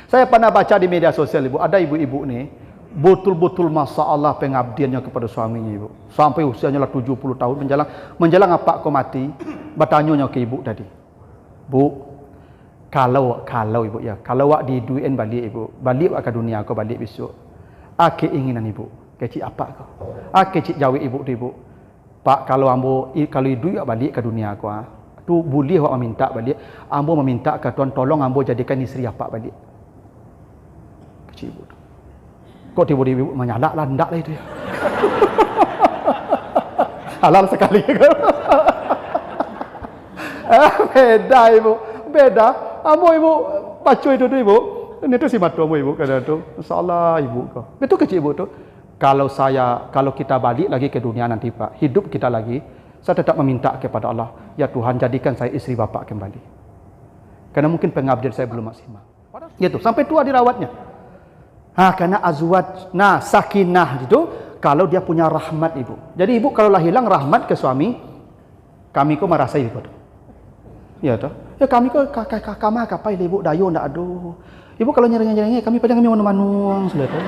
Saya pernah baca di media sosial, Ibu, ada ibu-ibu nih betul-betul masa Allah pengabdiannya kepada suaminya, Ibu. Sampai usianya lah 70 tahun menjelang apa kau mati, bertanya ke ibu tadi. Bu, kalau Ibu ya, kalau awak diduin balik Ibu, balik ke dunia kau balik besok. Ake inginan Ibu, kecik apa kau? Ake cik jawab Ibu tu Ibu. Pak, kalau duit balik ke dunia kau, tu boleh awak meminta balik. Ambo meminta ke Tuan tolong ambo jadikan isteri apa balik. Kecik Ibu tu. Kok tiba-tiba Ibu menyalak lah, ndak lah itu ya. Halal sekali. Beda Ibu, beda. Ambo Ibu pacu itu tu Ibu. Ini tu si matu ambo Ibu kata tu. Masalah Ibu kau. Betul kecik Ibu tu. Kalau kita balik lagi ke dunia nanti Pak, hidup kita lagi, saya tetap meminta kepada Allah, ya Tuhan jadikan saya isteri Bapak kembali. Karena mungkin pengabdian saya belum maksimal. Gitu, sampai tua dirawatnya. Karena azwaj, sakinah itu kalau dia punya rahmat Ibu. Jadi Ibu kalau lah hilang rahmat ke suami, kami kok merasa Ibu tu. Ya tu. Ya kami kok kakak kapai Ibu dayo ndak aduh. Ibu kalau nyering-nyering kami padang kami manu-manu sudah tu.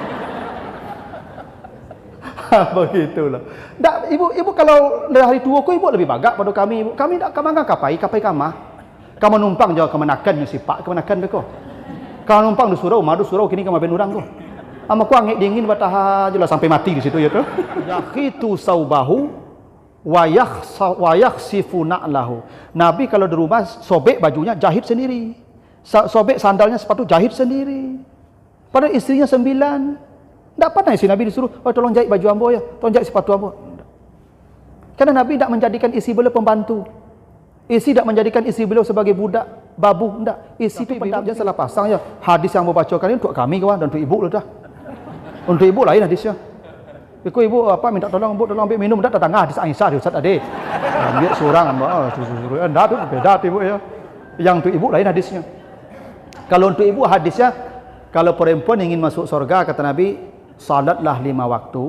Begitulah. Ndak Ibu kalau dari hari tua kok Ibu lebih bagak pada kami Ibu. Kami ndak kamang kapai kamah. Kamu numpang jauh kemenakan si Pak kemenakan beko. Kalau numpang di surau kini kamu ben urang tu. Ama ku angin dingin batah jelas sampai mati di situ ya tu. Yakhitu saubahu wa yakhsifu na'lahu. Nabi kalau di rumah sobek bajunya jahit sendiri. Sobek sandalnya sepatu jahit sendiri. Padahal istrinya 9. Tak pernah si Nabi disuruh, tolong jahit baju ambo ya, tolong jahit sepatu ambo. Karena Nabi tak menjadikan isteri beliau pembantu. Isteri tak menjadikan isteri beliau sebagai budak, babu, enggak. Isteri itu pendamping. Jangan salah pasang ya. Hadis yang mau bacakan ini untuk kami kawan dan untuk ibu dah. Untuk ibu lain hadisnya. Ibu apa minta tolong bu tolong ambil minum dah datang hadis Aisyah di Ustaz tadi. Ambil seorang suruh enggak tu beda ibu ya. Yang untuk ibu lain hadisnya. Kalau untuk ibu hadisnya kalau perempuan ingin masuk surga kata Nabi, salatlah 5 waktu,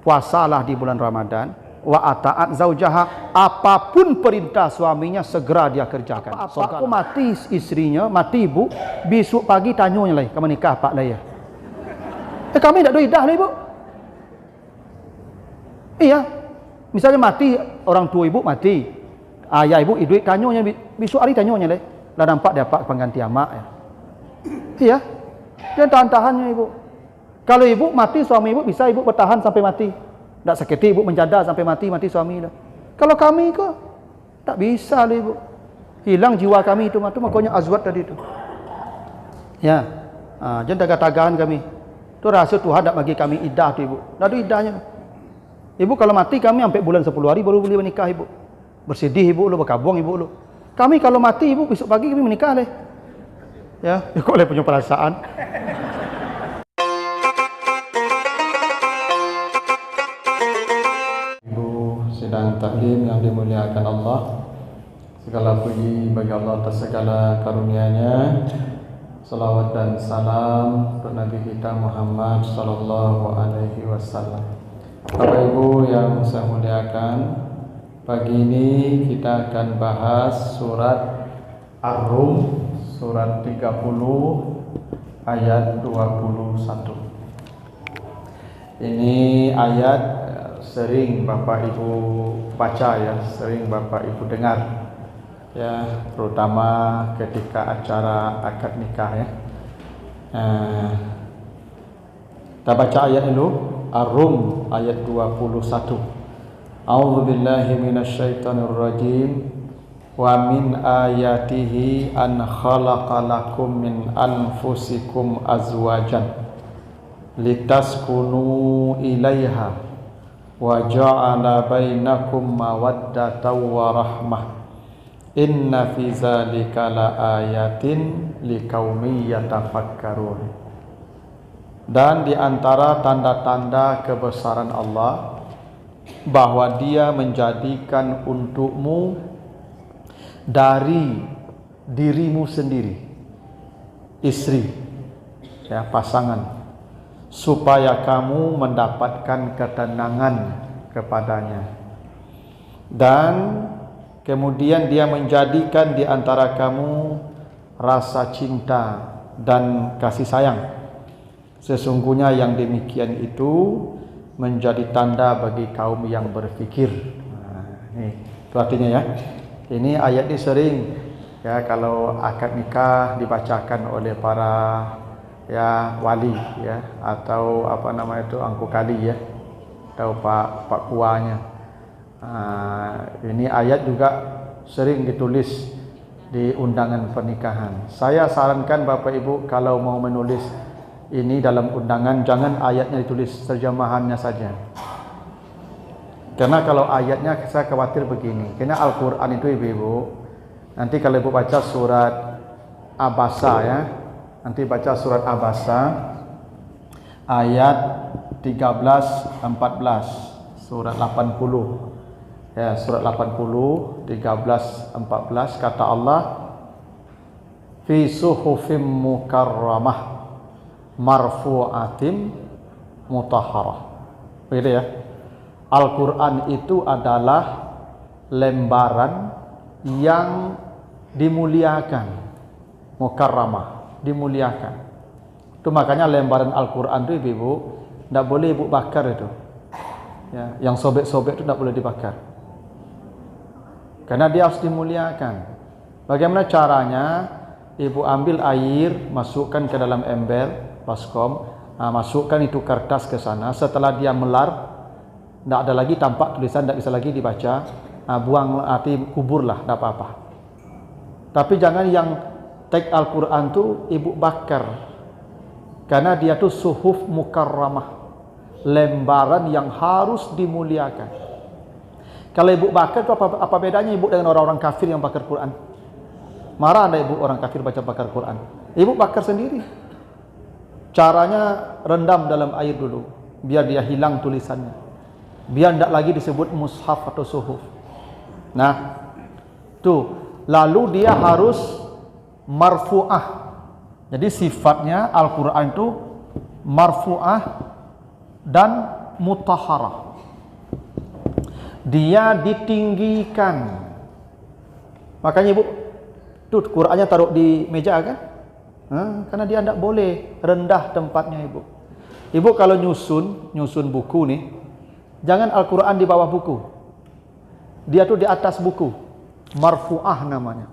puasalah di bulan Ramadan, wa ata'at zaujaha, apapun perintah suaminya segera dia kerjakan. Apa aku mati istrinya, mati ibu, besok pagi tanyanya lagi, kamu nikah pak lah ya. Kami tak ada idah lah ibu. Iya, misalnya mati orang tua ibu mati, ayah ibu hidup tanyanya, besok hari tanyanya lagi, dah nampak dapat pengganti amak ya. Iya, dia tahan-tahannya ibu. Kalau ibu mati suami ibu bisa ibu bertahan sampai mati. Tak sakit ibu menjaga sampai mati suami dah. Kalau kami kok tak bisa lah ibu. Hilang jiwa kami itu makanya azwat tadi itu. Ya. Jangan tagah-tagahan kami. Itu rahsia Tuhan tak bagi kami iddah tu ibu. Tak ada iddahnya. Ibu kalau mati kami sampai bulan 10 hari baru boleh menikah ibu. Bersedih ibu lu, berkabung ibu lu. Kami kalau mati ibu besok pagi kami menikah leh. Ya, kok boleh punya perasaan. Sidang taklim yang dimuliakan Allah, segala puji bagi Allah atas segala karunia-Nya. Salawat dan salam untuk Nabi kita Muhammad sallallahu alaihi wasallam. Bapak Ibu yang saya muliakan, pagi ini kita akan bahas surat Ar-Rum, surat 30 ayat 21. Ini ayat sering Bapak Ibu baca ya, sering Bapak Ibu dengar ya, terutama ketika acara akad nikah ya. Kita baca ayat dulu, Ar-Rum ayat 21. A'udzubillahi minasyaitonirrajim. Wa min ayatihi an khalaqalakum min anfusikum azwajan litaskunu ilaiha wa ja'ala bainakum mawaddatan wa rahmah. Inna fi zalika laayatin liqaumin yatafakkarun. Dan di antara tanda-tanda kebesaran Allah bahwa Dia menjadikan untukmu dari dirimu sendiri istri ya, pasangan, supaya kamu mendapatkan ketenangan kepadanya. Dan kemudian Dia menjadikan di antara kamu rasa cinta dan kasih sayang. Sesungguhnya yang demikian itu menjadi tanda bagi kaum yang berfikir. Itu artinya ya. Ini ayat ini sering ya kalau akad nikah dibacakan oleh para ya wali ya atau apa nama itu angku kali ya atau pak kuanya. Ini ayat juga sering ditulis di undangan pernikahan. Saya sarankan Bapak Ibu kalau mau menulis ini dalam undangan jangan ayatnya ditulis, terjemahannya saja. Karena kalau ayatnya saya khawatir begini. Karena Al-Quran itu Ibu, nanti kalau Ibu baca surat Abasa ya, nanti baca surat Abasa ayat 13-14, surat 80 ya, surat 80 13-14 kata Allah, fi suhufim mukarramah marfu'atin mutahharah. Begitu ya. Al-Quran itu adalah lembaran yang dimuliakan, mukarramah, dimuliakan. Itu makanya lembaran Al-Quran itu Ibu, tidak boleh Ibu bakar itu. Ya, yang sobek-sobek itu tidak boleh dibakar. Karena dia harus dimuliakan. Bagaimana caranya? Ibu ambil air, masukkan ke dalam ember baskom, masukkan itu kertas ke sana. Setelah dia melar, tidak ada lagi tampak tulisan, tidak bisa lagi dibaca, buang, arti kuburlah, tidak apa-apa. Tapi jangan yang teks Al-Quran tu Ibu bakar, karena dia tu suhuf mukarramah, lembaran yang harus dimuliakan. Kalau Ibu bakar tu apa bedanya Ibu dengan orang-orang kafir yang bakar Quran? Marah anda Ibu orang kafir baca bakar Quran? Ibu bakar sendiri. Caranya rendam dalam air dulu, biar dia hilang tulisannya. Biar tidak lagi disebut mushaf atau suhuf. Nah, tuh. Lalu dia harus marfu'ah. Jadi sifatnya Al-Quran itu marfu'ah dan mutahharah. Dia ditinggikan. Makanya Ibu, tuh Qurannya taruh di meja kan? Karena dia tidak boleh rendah tempatnya Ibu. Ibu kalau nyusun buku nih, jangan Al-Quran di bawah buku. Dia tuh di atas buku. Marfu'ah namanya.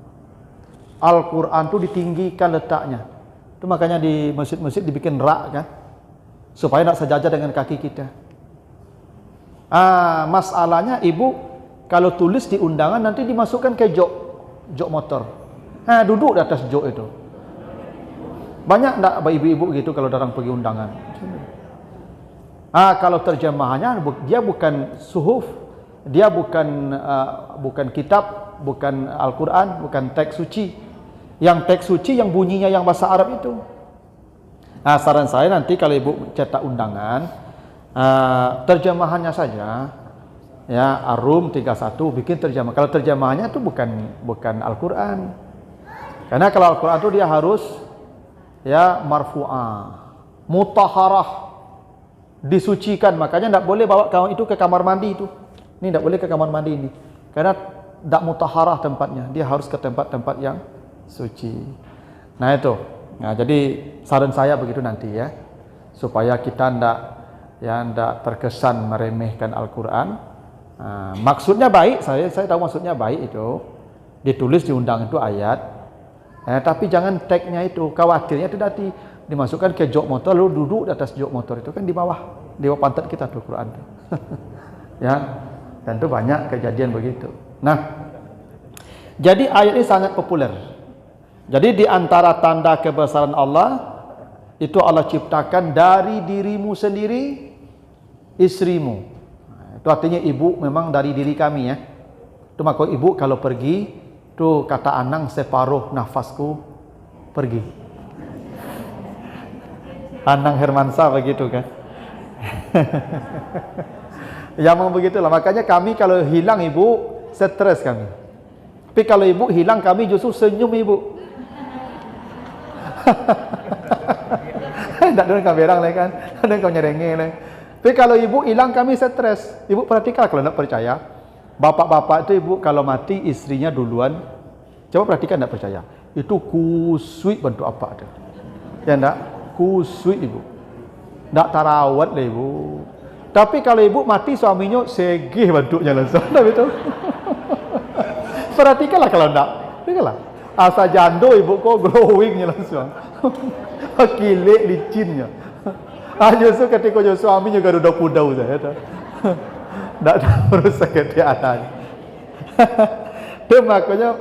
Al-Quran tuh ditinggikan letaknya. Itu makanya di masjid-masjid dibikin rak kan, supaya tidak sejajar dengan kaki kita. Masalahnya Ibu kalau tulis di undangan nanti dimasukkan ke jok motor. Duduk di atas jok itu. Banyak tak ibu-ibu gitu kalau datang pergi undangan. Kalau terjemahannya dia bukan suhuf, dia bukan kitab, bukan Al-Quran, bukan teks suci. Yang teks suci yang bunyinya yang bahasa Arab itu. Saran saya nanti kalau Ibu cetak undangan, terjemahannya saja ya, Ar-Rum 31 bikin terjemah. Kalau terjemahannya itu bukan Al-Quran. Karena kalau Al-Quran itu dia harus ya marfu'ah, mutahharah, disucikan. Makanya tidak boleh bawa kawan itu ke kamar mandi itu. Ini tidak boleh ke kamar mandi ini. Karena tidak mutahharah tempatnya. Dia harus ke tempat-tempat yang suci. Nah itu. Nah, jadi saran saya begitu nanti ya. Supaya kita tidak terkesan meremehkan Al-Quran. Maksudnya baik, saya tahu maksudnya baik itu. Ditulis di undangan itu ayat. Tapi jangan tagnya itu. Khawatirnya itu nanti dimasukkan ke jok motor, lalu duduk di atas jok motor itu kan di bawah pantat kita tuh Quran tuh. Ya. Dan itu banyak kejadian begitu. Nah, jadi ayat ini sangat populer. Jadi di antara tanda kebesaran Allah itu Allah ciptakan dari dirimu sendiri istrimu. Itu artinya Ibu memang dari diri kami ya. Itu maka Ibu kalau pergi itu kata Anang separuh nafasku pergi. Anang Hermansa begitu kan. Ya memang begitulah. Makanya kami kalau hilang Ibu stres kami. Tapi kalau Ibu hilang kami justru senyum Ibu. Tak ada kamera lah kan. Ada kau nyerenge lah. Tapi kalau Ibu hilang kami stres. Ibu perhatikan kalau nak percaya. Bapak-bapak itu Ibu kalau mati istrinya duluan. Coba perhatikan tak percaya. Itu kusui bentuk apa ada. Ya enggak? Kusui ibu. Enggak tarawat lah ibu. Tapi kalau ibu mati suaminya segih bentuknya langsung. Tapi itu. Perhatikanlah kalau enggak. Perhatikanlah. Asa jando ibu kok glowingnya langsung. Kilik licinnya. Justru ketika suaminya garuda kudau saya. Enggak ada urusan keadaan. Itu makanya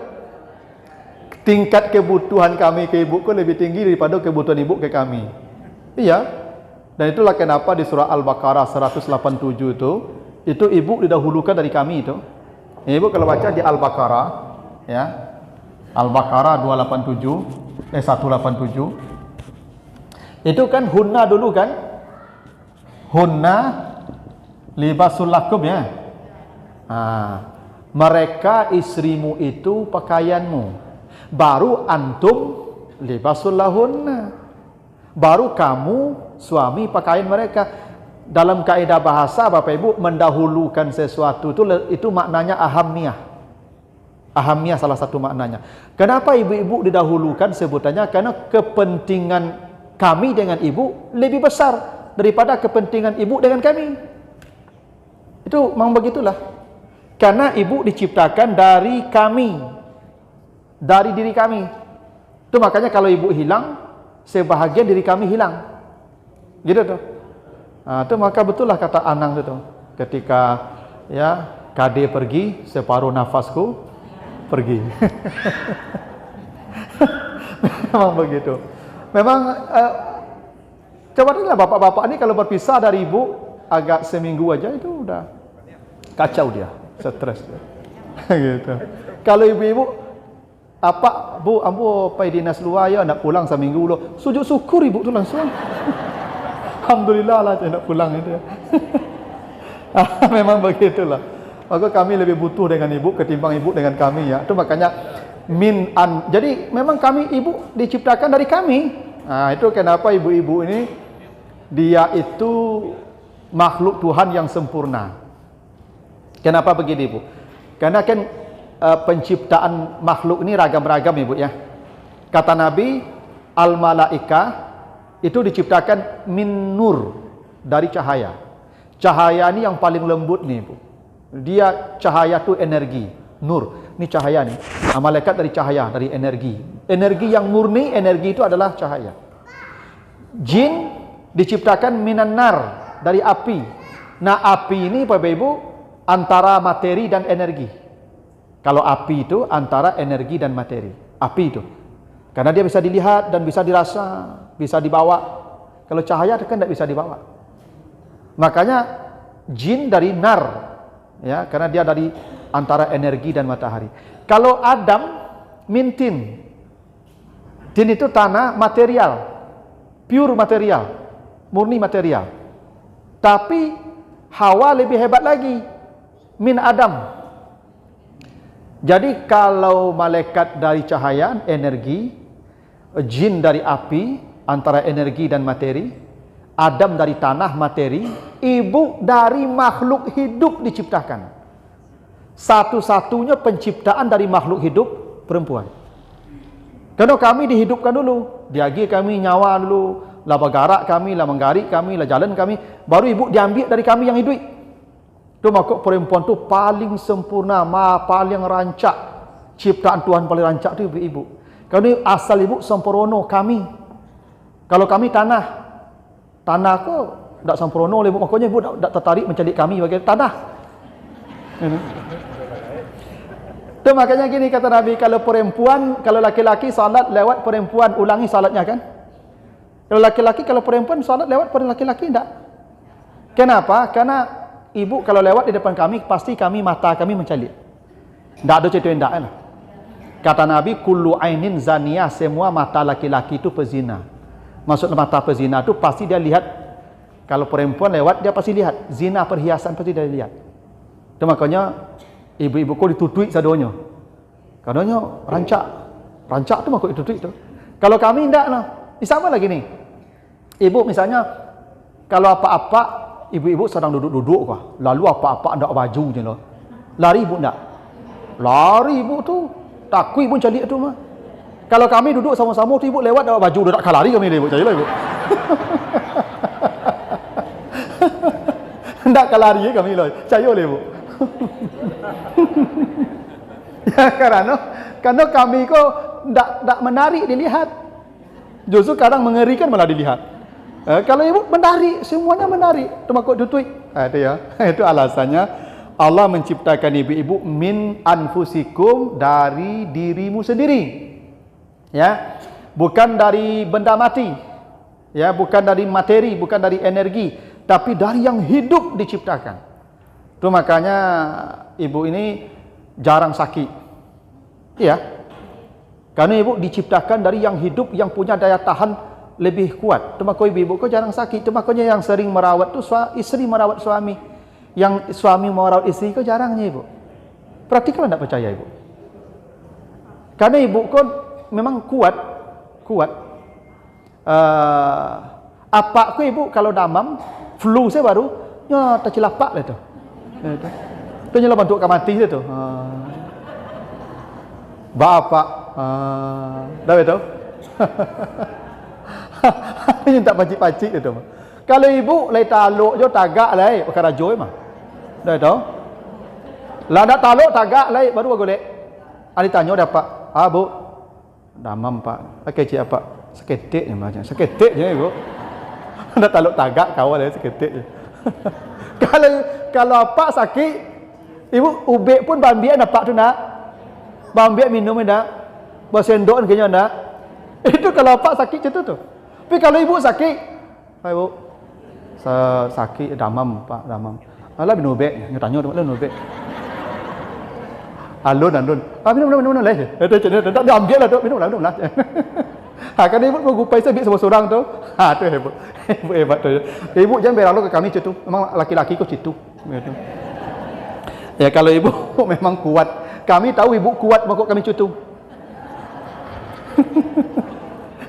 tingkat kebutuhan kami ke ibu ku lebih tinggi daripada kebutuhan ibu ke kami. Iya. Dan itulah kenapa di surah Al-Baqarah 187 itu ibu didahulukan dari kami itu. Ibu kalau baca di Al-Baqarah ya. Al-Baqarah 187 itu kan hunna dulu kan? Hunna libasul lakum ya. Mereka istrimu itu pakaianmu. Baru antum libasul lahunna. Baru kamu suami pakaian mereka. Dalam kaidah bahasa Bapak Ibu mendahulukan sesuatu itu maknanya ahamiyah. Ahamiyah salah satu maknanya. Kenapa ibu-ibu didahulukan sebutannya? Karena kepentingan kami dengan ibu lebih besar daripada kepentingan ibu dengan kami. Itu memang begitulah. Karena ibu diciptakan dari kami, dari diri kami. Itu makanya kalau ibu hilang, sebahagian diri kami hilang. Gitu tuh. Itu maka betul lah kata Anang itu. Ketika ya Kade pergi, separuh nafasku pergi. Memang begitu. Memang coba lihat bapak-bapak ini kalau berpisah dari ibu agak seminggu aja itu udah kacau dia, stres dia. Gitu. Kalau ibu-ibu apa bu ambo pergi dinas luar ya nak pulang seminggu dulu. Sujud syukur ibu tu langsung. Alhamdulillah lah nak pulang itu. Memang begitulah. Maka kami lebih butuh dengan ibu ketimbang ibu dengan kami ya. Itu makanya jadi memang kami ibu diciptakan dari kami. Itu kenapa ibu-ibu ini dia itu makhluk Tuhan yang sempurna. Kenapa begini ibu? Karena kan penciptaan makhluk ini ragam-ragam ibu ya. Kata Nabi, al-malaika itu diciptakan min nur, dari cahaya. Cahaya ini yang paling lembut nih ibu. Dia cahaya tu energi, nur. Ini cahaya nih. Malaikat dari cahaya, dari energi. Energi yang murni, energi itu adalah cahaya. Jin diciptakan minan nar, dari api. Nah api ini Bapak Ibu antara materi dan energi. Kalau api itu antara energi dan materi. Api itu. Karena dia bisa dilihat dan bisa dirasa, bisa dibawa. Kalau cahaya kan tidak bisa dibawa. Makanya jin dari nar, ya, karena dia dari antara energi dan matahari. Kalau Adam mintin. Tin itu tanah material, pure material, murni material. Tapi Hawa lebih hebat lagi, min Adam. Jadi kalau malaikat dari cahaya, energi, jin dari api, antara energi dan materi, Adam dari tanah, materi, ibu dari makhluk hidup diciptakan. Satu-satunya penciptaan dari makhluk hidup perempuan. Karena kami dihidupkan dulu, diagi kami nyawa dulu, lah bergerak kami, lah menggarik kami, lah jalan kami, baru ibu diambil dari kami yang hidup. Itu maka perempuan tu paling sempurna, paling rancak. Ciptaan Tuhan paling rancak tu ibu. Kalau asal ibu sempurna kami. Kalau kami tanah kok tak sempurna ibu, makanya ibu tak tertarik mencari kami bagi tanah. Itu makanya gini kata Nabi, kalau perempuan, kalau laki-laki salat lewat perempuan, ulangi salatnya kan. Kalau laki-laki, kalau perempuan salat lewat pada laki-laki tidak. Kenapa? Karena ibu kalau lewat di depan kami, pasti mata kami mencalit. Tak ada cerita yang tak. Kata Nabi, kullu ainin zaniyah, semua mata laki-laki itu pezina. Maksud mata pezina itu pasti dia lihat. Kalau perempuan lewat, dia pasti lihat. Zina perhiasan pasti dia lihat. Itu makanya ibu-ibu kau ditutui sadonya. Katanya rancak tu makut ditutui tu. Kalau kami tidak lah. Sama lagi nih. Ibu misalnya, kalau apa-apa, ibu-ibu sedang duduk-duduk kah. Lalu apa-apa ada baju je lah. Lari ibu tak? Lari ibu tu. Takut ibu cari tu mah. Kalau kami duduk sama-sama tu ibu lewat dapat baju dah tak lari kami dia ibu, percayalah ibu. Tak lari kami lah, percayalah ibu. Ya karena kami ko tak menarik dilihat. Justru kadang mengerikan malah dilihat. Kalau ibu menarik, semuanya menarik. Termasuk tutui. Itu ya. Itu alasannya Allah menciptakan ibu-ibu min anfusikum, dari dirimu sendiri. Ya. Bukan dari benda mati. Ya, bukan dari materi, bukan dari energi, tapi dari yang hidup diciptakan. Itu makanya ibu ini jarang sakit. Iya. Karena ibu diciptakan dari yang hidup, yang punya daya tahan lebih kuat. Itu makanya ibu kau jarang sakit. Itu makanya yang sering merawat tu istri merawat suami. Yang suami merawat istri kau jarangnya ibu. Praktikal tak percaya ibu? Karena ibu kau memang kuat. Apa ku ibu kalau damam, flu saya baru, ya tercelapak lah tu. Itu nyelah bantu kau mati tu. Bapak, dah betul? Ini tak pacik-pacik itu. Kalau ibu lay taluk jo tagak lay, perkara joy mah. Dah tahu? Lah nak taluk tagak lay baru golek. Ali tanya dah Pak. Ah Bu. Damam Pak. Pakai cik apa? Seketik je macam. Seketik je ibu. Nak taluk tagak kau lay seketik je. Kalau Pak sakit, ibu ubek pun bambian Pak tu nak. Bambian minum dah. Bersendok kayaknya nak. Itu kalau Pak sakit macam tu. Tapi kalau ibu sakit, hai Bu, saya sakit damam Pak, damam. Alah minum ubek, dia tanya tu, minum ubek. Alun. Minum lah. Tak ambil lah tu, minum lah. Kan ibu mengupai sebik seorang tu. Tu hebat. Ibu hebat tu. Ibu jangan berlalu ke kami situ. Memang laki-laki kau situ. Ya kalau ibu memang kuat. Kami tahu ibu kuat makuk kami situ.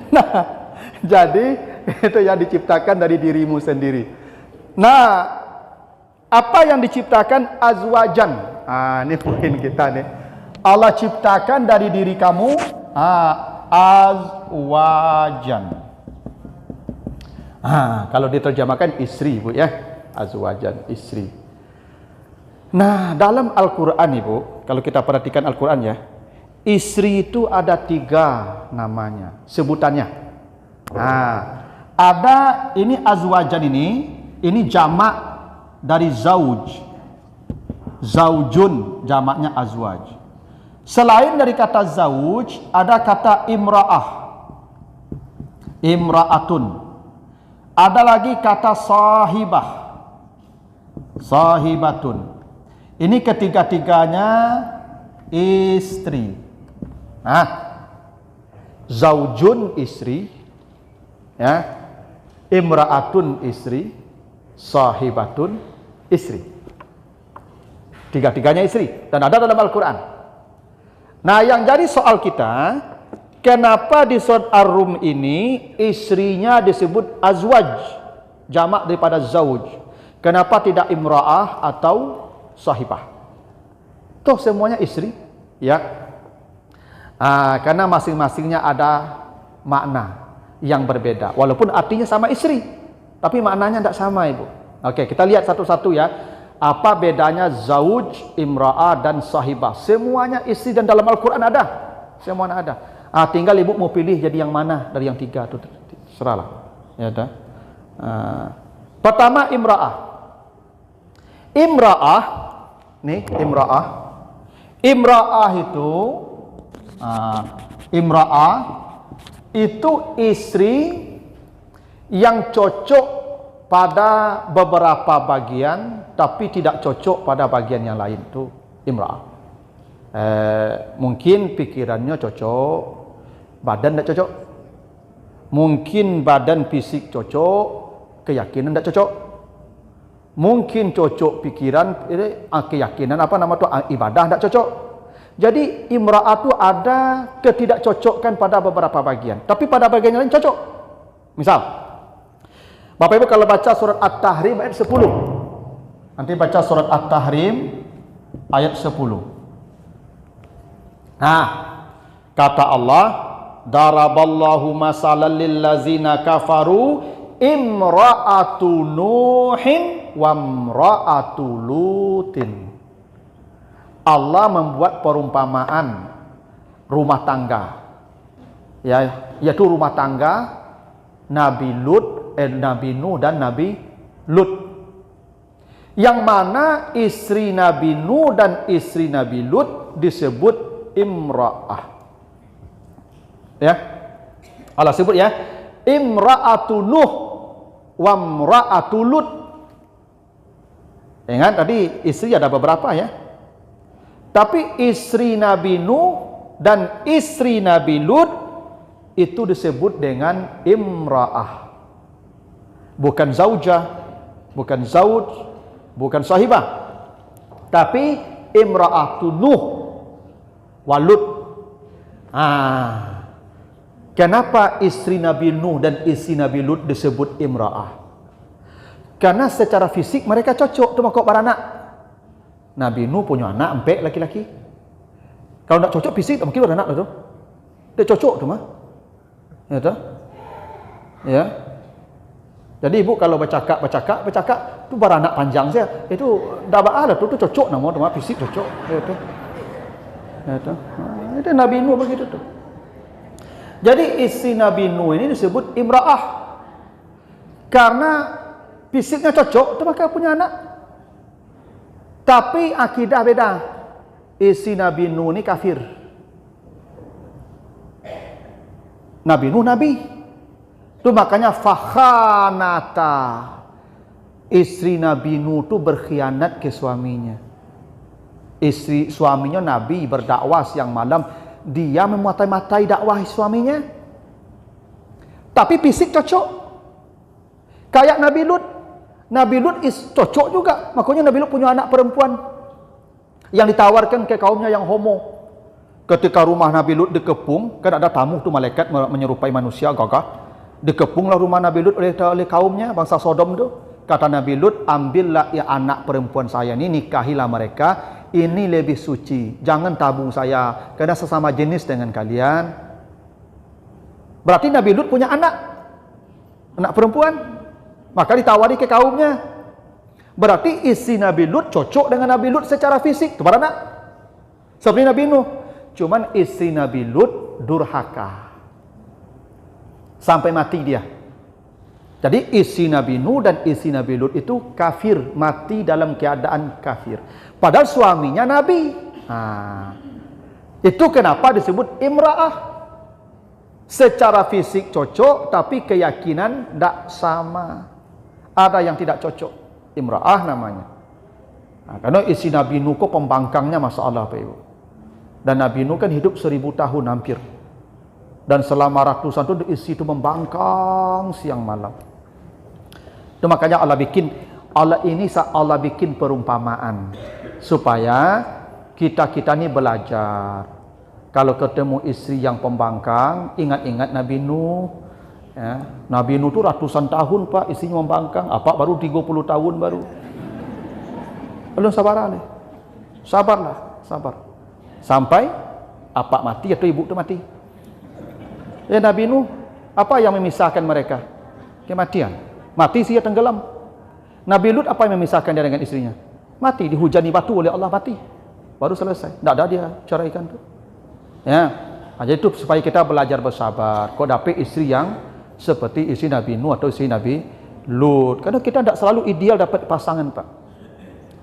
Nah, jadi itu yang diciptakan dari dirimu sendiri. Nah, apa yang diciptakan azwajan? Ini poin kita nih. Allah ciptakan dari diri kamu azwajan. Kalau diterjemahkan istri, Bu ya. Azwajan, istri. Nah, dalam Al-Qur'an Ibu, kalau kita perhatikan Al-Qur'an ya, istri itu ada 3 namanya, sebutannya. Ada ini azwajan ini jamak dari zauj. Zaujun jamaknya azwaj. Selain dari kata zauj, ada kata imra'ah. Imra'atun. Ada lagi kata sahibah. Sahibatun. Ini ketiga-tiganya istri. Zaujun istri, ya, imra'atun istri, sahibatun istri. Tiga-tiganya istri dan ada dalam Al-Qur'an. Nah, yang jadi soal kita, kenapa di surat Ar-Rum ini istrinya disebut azwaj, jamak daripada zauj. Kenapa tidak imra'ah atau sahibah? Toh semuanya istri, ya. Karena masing-masingnya ada makna yang berbeda. Walaupun artinya sama istri, tapi maknanya tidak sama, Ibu. Oke, kita lihat satu-satu ya. Apa bedanya zauj, imra'ah dan sahibah? Semuanya istri dan dalam Al-Qur'an ada. Semuanya ada. Tinggal Ibu mau pilih jadi yang mana dari yang 3 itu, serahlah. Ya dah. Pertama imra'ah. Imra'ah, nih imra'ah. Imra'ah itu imra'ah itu istri yang cocok pada beberapa bagian tapi tidak cocok pada bagian yang lain, itu imra'ah. Mungkin pikirannya cocok, badan tidak cocok. Mungkin badan fisik cocok, keyakinan tidak cocok. Mungkin cocok pikiran, keyakinan ibadah tidak cocok. Jadi imra'ah itu ada ketidakcocokan pada beberapa bagian, tapi pada bagian yang lain cocok. Misal, Bapak Ibu kalau baca surat At-Tahrim ayat 10. Nanti baca surat At-Tahrim ayat 10. Nah, kata Allah, Daraballahu masalan lil ladzina kafaru imra'atu Nuhin wa imra'atu Lutin. Allah membuat perumpamaan rumah tangga. Ya, yaitu rumah tangga Nabi Nabi Nuh dan Nabi Lut. Yang mana istri Nabi Nuh dan istri Nabi Lut disebut imra'ah. Ya. Allah sebut ya, imra'atu Nuh wa imra'atu Lut. Ingat tadi istri ada beberapa ya. Tapi istri Nabi Nuh dan istri Nabi Lut itu disebut dengan imra'ah. Bukan zaujah, bukan zauj, bukan sahibah. Tapi imra'atu Nuh wa Lut. Kenapa istri Nabi Nuh dan istri Nabi Lut disebut imra'ah? Karena secara fisik mereka cocok tu makok beranak. Nabi Nuh punya anak empek laki-laki. Kalau nak cocok fisik tak mungkin beranak lah tu. Dia cocok tu mah. Ya tu. Ya. Jadi ibu kalau bercakap tu beranak panjang saya. Itu dah baal tu cocok nama tu mah fisik cocok. Ya tu. Ya tu. Itu Nabi Nuh begitu tu. Jadi istri Nabi Nuh ini disebut imra'ah. Karena fisiknya cocok tu maka punya anak. Tapi akidah beda. Istri Nabi Nuh ni kafir. Nabi Nuh nabi. Tu makanya fakhanata. Istri Nabi Nuh tu berkhianat ke suaminya. Suaminya nabi berdakwah siang malam, dia memutai-matai dakwah suaminya. Tapi fisik cocok. Kayak Nabi Lut. Nabi Lut cocok juga. Makanya Nabi Lut punya anak perempuan yang ditawarkan ke kaumnya yang homo. Ketika rumah Nabi Lut dikepung, kan ada tamu tu malaikat menyerupai manusia gagah. Dikepunglah rumah Nabi Lut oleh kaumnya, bangsa Sodom tu. Kata Nabi Lut, ambillah ya anak perempuan saya ni, nikahilah mereka. Ini lebih suci. Jangan tabung saya, kerana sesama jenis dengan kalian. Berarti Nabi Lut punya anak perempuan. Maka ditawari ke kaumnya. Berarti istri Nabi Lut cocok dengan Nabi Lut secara fisik. Itu beranak. Seperti Nabi Nuh. Cuman istri Nabi Lut durhaka. Sampai mati dia. Jadi istri Nabi Nuh dan istri Nabi Lut itu kafir. Mati dalam keadaan kafir. Padahal suaminya Nabi. Itu kenapa disebut imra'ah. Secara fisik cocok, tapi keyakinan tidak sama. Ada yang tidak cocok. Imra'ah namanya. Karena istri Nabi Nuh kok pembangkangnya masalah Pak Ibu. Dan Nabi Nuh kan hidup 1000 tahun hampir. Dan selama ratusan tahun istri itu membangkang siang malam. Itu makanya Allah bikin perumpamaan. Supaya kita ni belajar. Kalau ketemu istri yang pembangkang, ingat-ingat Nabi Nuh. Ya. Nabi Nuh tu ratusan tahun Pak, istrinya membangkang. Apa baru 30 tahun baru. Belum sabar ni. Sabarlah, sabar. Sampai apa mati atau ibu tu mati. Ya Nabi Nuh, apa yang memisahkan mereka? Kematian. Mati dia tenggelam. Nabi Lut apa yang memisahkan dia dengan istrinya? Mati, dihujani batu oleh Allah mati. Baru selesai. Tak ada dia ceraikan tu. Ya. Jadi itu supaya kita belajar bersabar. Kau dapat istri yang seperti istri Nabi Nuh atau istri Nabi Lut. Karena kita tidak selalu ideal dapat pasangan Pak.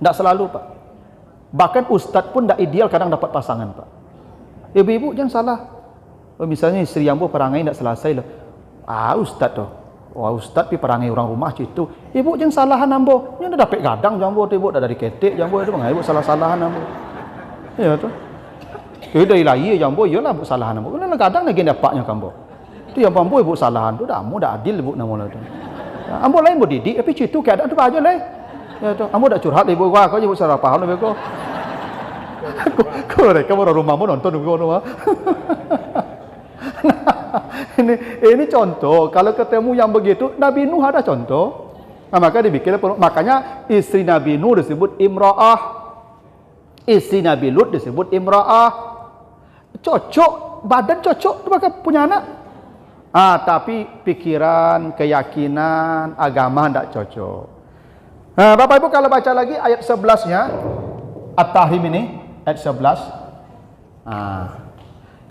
Tidak selalu Pak. Bahkan ustaz pun tidak ideal kadang dapat pasangan Pak. Ibu-ibu jangan salah. Misalnya istri yang perangai tidak selesai lah. Ustaz tu. Wah ustaz pi perangai orang rumah situ. Ibu jangan salahan ambo. Yang dah dapat gadang jambo tu ibu dah dari ketek jambo tu bangai ibu salah-salahan ambo. Ya tu. Tu dari lahir jambo iyalah ibu salahan ambo. Kalau kadang lagi dapatnya kambo. Tu yang ambo ibu salahan tu dah ambo dah adil ibu nama tu. Ambo lain ibu didik tapi situ keadaan tu aja lah. Ya tu. Ambo dah curhat ibu gua kau ibu salah faham lebih kau. Kau mereka orang rumahmu nonton ibu rumah. Ini contoh. Kalau ketemu yang begitu, Nabi Nuh ada contoh. Maka dibikin. Makanya istri Nabi Nuh disebut imra'ah. Istri Nabi Lut disebut imra'ah. Cocok badan cocok, tu bakal punya anak. Tapi pikiran, keyakinan, agama tidak cocok. Bapak Ibu kalau baca lagi ayat 11-nya, At-Tahrim ini, ayat 11.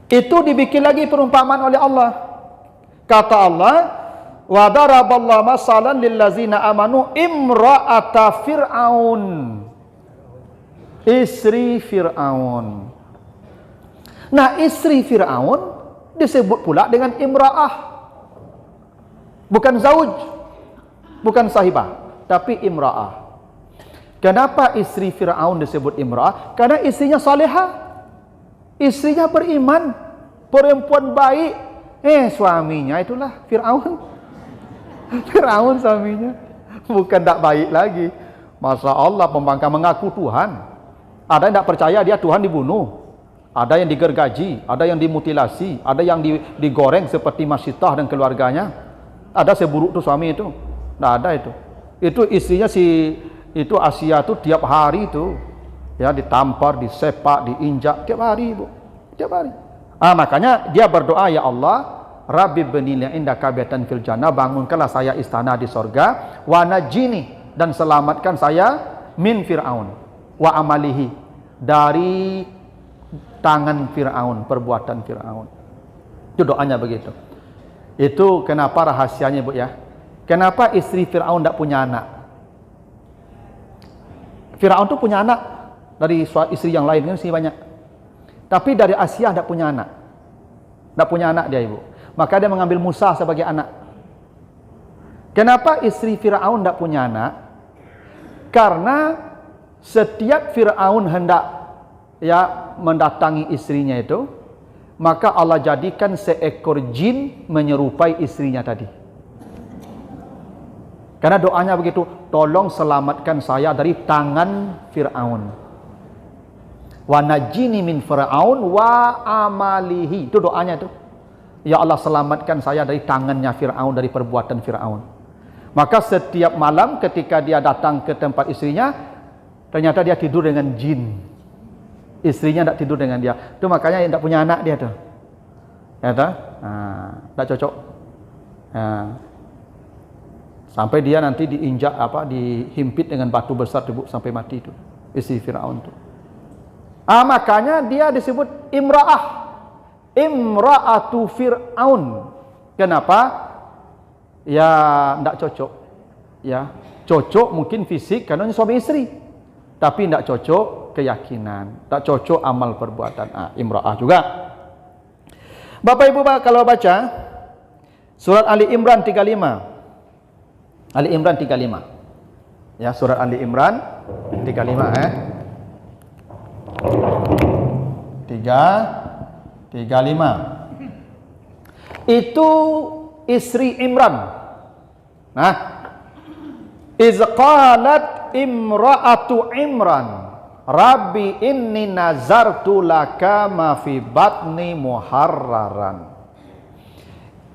Itu dibikin lagi perumpamaan oleh Allah. Kata Allah, wa daraballahu masalan lillazina amanu imra'ata fir'aun. Istri Fir'aun. Nah, istri Fir'aun disebut pula dengan imra'ah. Bukan zauj, bukan sahibah, tapi imra'ah. Kenapa istri Fir'aun disebut imra'ah? Karena istrinya salihah, istrinya beriman, perempuan baik. Suaminya itulah Fir'aun. Fir'aun suaminya. Bukan tak baik lagi. Masya Allah, pembangkang mengaku Tuhan. Ada yang tak percaya dia Tuhan dibunuh. Ada yang digergaji, ada yang dimutilasi, ada yang digoreng seperti Masitah dan keluarganya. Ada seburuk tu suami itu. Tak ada itu. Itu istrinya itu Asia tu tiap hari tu ya ditampar, disepak, diinjak tiap hari, Bu. Tiap hari. Makanya dia berdoa, ya Allah, Rabbi bnili indaka baitan fil jannah, bangunkanlah saya istana di sorga, wa najini, dan selamatkan saya min Fir'aun wa amalihi, dari tangan Fir'aun, perbuatan Fir'aun. Itu doanya begitu. Itu kenapa rahasianya, Bu ya. Kenapa istri Fir'aun tidak punya anak? Fir'aun itu punya anak dari istri yang lain kan sih banyak. Tapi dari Asia tidak punya anak. Tidak punya anak dia, Ibu. Maka dia mengambil Musa sebagai anak. Kenapa istri Fir'aun tidak punya anak? Karena setiap Fir'aun hendak mendatangi istrinya itu, maka Allah jadikan seekor jin menyerupai istrinya tadi. Karena doanya begitu, tolong selamatkan saya dari tangan Fir'aun. Wa najini min Fir'aun wa amalihi. Itu doanya itu. Ya Allah, selamatkan saya dari tangannya Fir'aun, dari perbuatan Fir'aun. Maka setiap malam ketika dia datang ke tempat istrinya, ternyata dia tidur dengan jin. Istrinya tidak tidur dengan dia. Itu makanya dia tidak punya anak dia tuh. Ya tak? Tak cocok. Sampai dia nanti diinjak dihimpit dengan batu besar sampai mati itu. Istri Fir'aun itu. Makanya dia disebut imra'ah. Imra'atu Fir'aun. Kenapa? Ya tidak cocok. Ya, cocok mungkin fisik karena suami istri. Tapi tidak cocok keyakinan, tak cocok amal perbuatan. Imra'ah juga. Bapak Ibu kalau baca surat Ali Imran 35. Ali Imran 35. Ya, surat Ali Imran 35 35. Itu istri Imran. Nah, iz qalat imra'atu Imran, Rabbi inni nazartu laka ma fi batni muharraran.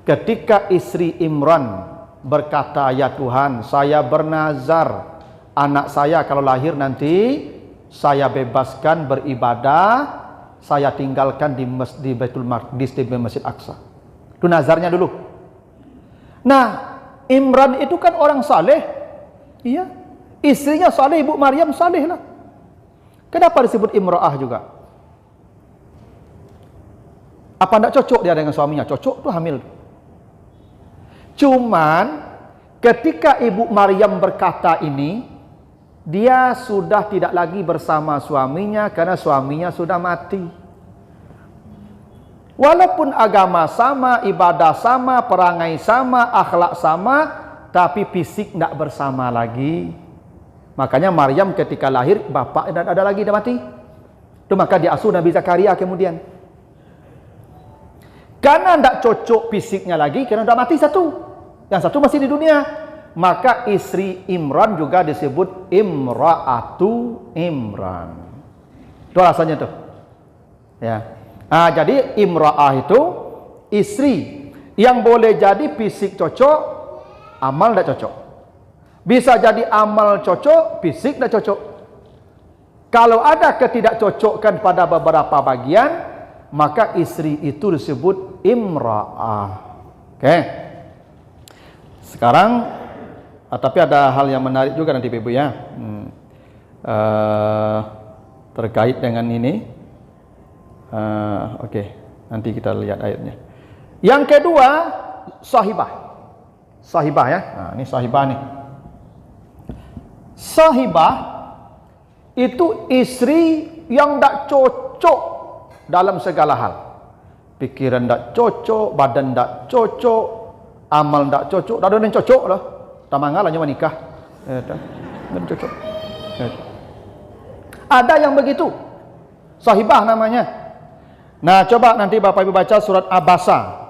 Ketika istri Imran berkata, ya Tuhan, saya bernazar anak saya kalau lahir nanti saya bebaskan beribadah, saya tinggalkan di Baitul Maqdis, di Masjid Aqsa. Itu nazarnya dulu. Nah, Imran itu kan orang saleh. Iya. Istrinya saleh, Ibu Maryam saleh lah. Kenapa disebut imra'ah juga? Apa tidak cocok dia dengan suaminya? Cocok tuh hamil. Cuman ketika Ibu Maryam berkata ini, dia sudah tidak lagi bersama suaminya karena suaminya sudah mati. Walaupun agama sama, ibadah sama, perangai sama, akhlak sama, tapi fisik tidak bersama lagi. Makanya Maryam ketika lahir, bapak tidak ada lagi, dah mati. Itu maka diasuh Nabi Zakaria kemudian. Karena tidak cocok fisiknya lagi, karena sudah mati satu. Yang satu masih di dunia. Maka istri Imran juga disebut imra'atu Imran. Itu alasannya tuh. Ya. Jadi imra'ah itu istri yang boleh jadi fisik cocok, amal tidak cocok. Bisa jadi amal cocok, fisik tidak cocok. Kalau ada ketidakcocokan pada beberapa bagian, maka istri itu disebut imra'ah. Oke. Sekarang tapi ada hal yang menarik juga nanti Ibu ya. Terkait dengan ini. Oke, nanti kita lihat ayatnya. Yang kedua, sahibah. Sahibah ya. Nah, ini sahibah nih. Sahibah itu istri yang tak cocok dalam segala hal. Pikiran tak cocok, badan tak cocok, amal tak cocok. Tak ada yang cocok lah. Tak mangal hanya menikah. Tak cocok. Ada yang begitu. Sahibah namanya. Nah, coba nanti Bapak Ibu baca surat Abasa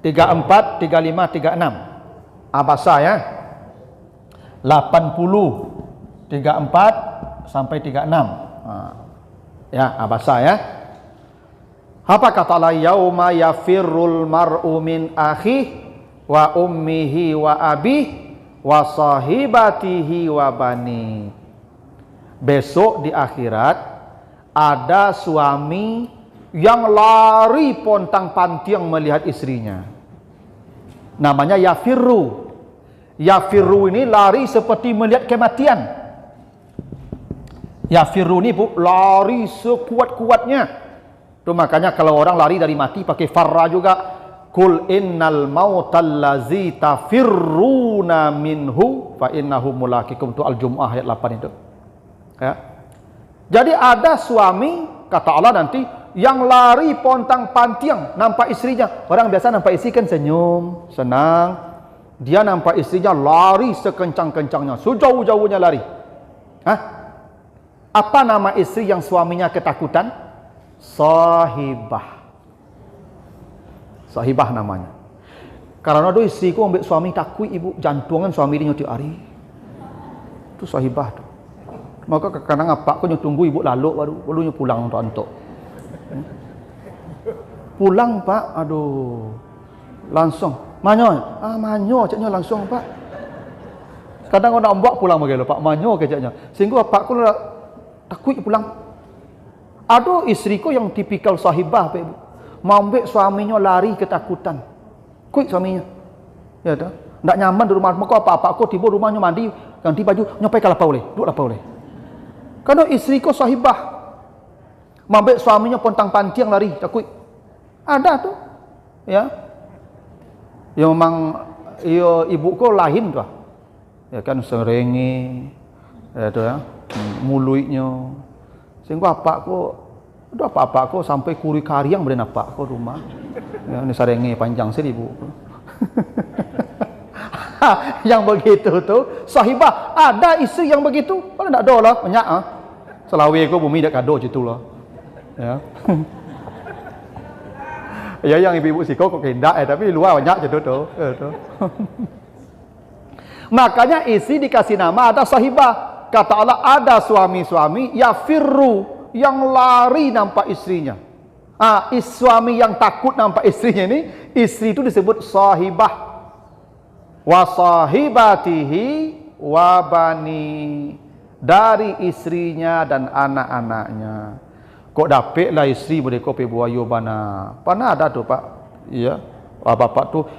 34, 35, 36. Abasa ya. 80, 34 sampai 36. Ya, Abasa ya. Apa kata Allah? Yauma yafirrul mar'u min akhihi wa ummihi wa abihi wa sahibatihi wa bani. Besok di akhirat ada suami yang lari pontang-panting melihat istrinya. Namanya yafirru. Yafirru ini lari seperti melihat kematian. Yafirru ini lari sekuat-kuatnya. Itu makanya kalau orang lari dari mati pakai farra juga. Kul innal mautal ladzi tafirruna minhu fa innahu mulaqikum. Itu Al-Jumu'ah ayat 8 itu. Ya. Jadi ada suami kata Allah nanti yang lari pontang-panting nampak istrinya. Orang biasa nampak istri kan senyum, senang. Dia nampak istrinya lari sekencang-kencangnya, sejauh-jauhnya lari. Apa nama istri yang suaminya ketakutan? Sahibah. Sahibah namanya. Karena ada istri ku ambil suami takut ibu, jantungan suami dia nyuti hari. Itu sahibah tu. Maka kadang apa aku tunggu ibu lalu baru pulang untuk antuk. Pulang Pak, aduh, langsung manyo, manyo caknya langsung Pak. Kadang orang nak buat pulang begini Pak, manyo kecaknya. Sehingga Pak aku takut pulang. Aduh, istriku yang tipikal sahibah Pak Ibu. Mau ambil suaminya lari ketakutan. Kuik suaminya. Ya dah. Tak nyaman di rumah. Maka apa-apa aku tiba rumahnya mandi, ganti baju, nyampai ke lapau boleh. Duduk lapau boleh. Karena istriku sahibah. Mambek suaminya pontang-panting lari takut. Ada tuh. Ya. Ya memang ya ibuku lain tuh. Ya kan serengi. Ya tuh ya. Muluitnya. Sehingga apakku udah apa-apa sampai kuri kariang boleh nampak aku rumah. Ya ini serengi panjang sih ibu. Yang begitu tuh sahibah. Ada istri yang begitu. Kalau tak ada lah banyak Selawi aku bumi dak kado gitu lah. Ya. Ya yang ibu-ibu sih kok kendak tapi luar banyak gitu tuh. Makanya istri dikasih nama ada sahibah. Kata Allah ada suami-suami yafirru yang lari nampak istrinya. Suami yang takut nampak istrinya ini, istri itu disebut sahibah. Wa sahibatihi wa bani, dari istrinya dan anak-anaknya. Kok dapatlah istri boleh kopi buayu bana. Pana ada tuh Pak. Iya. Bapak tuh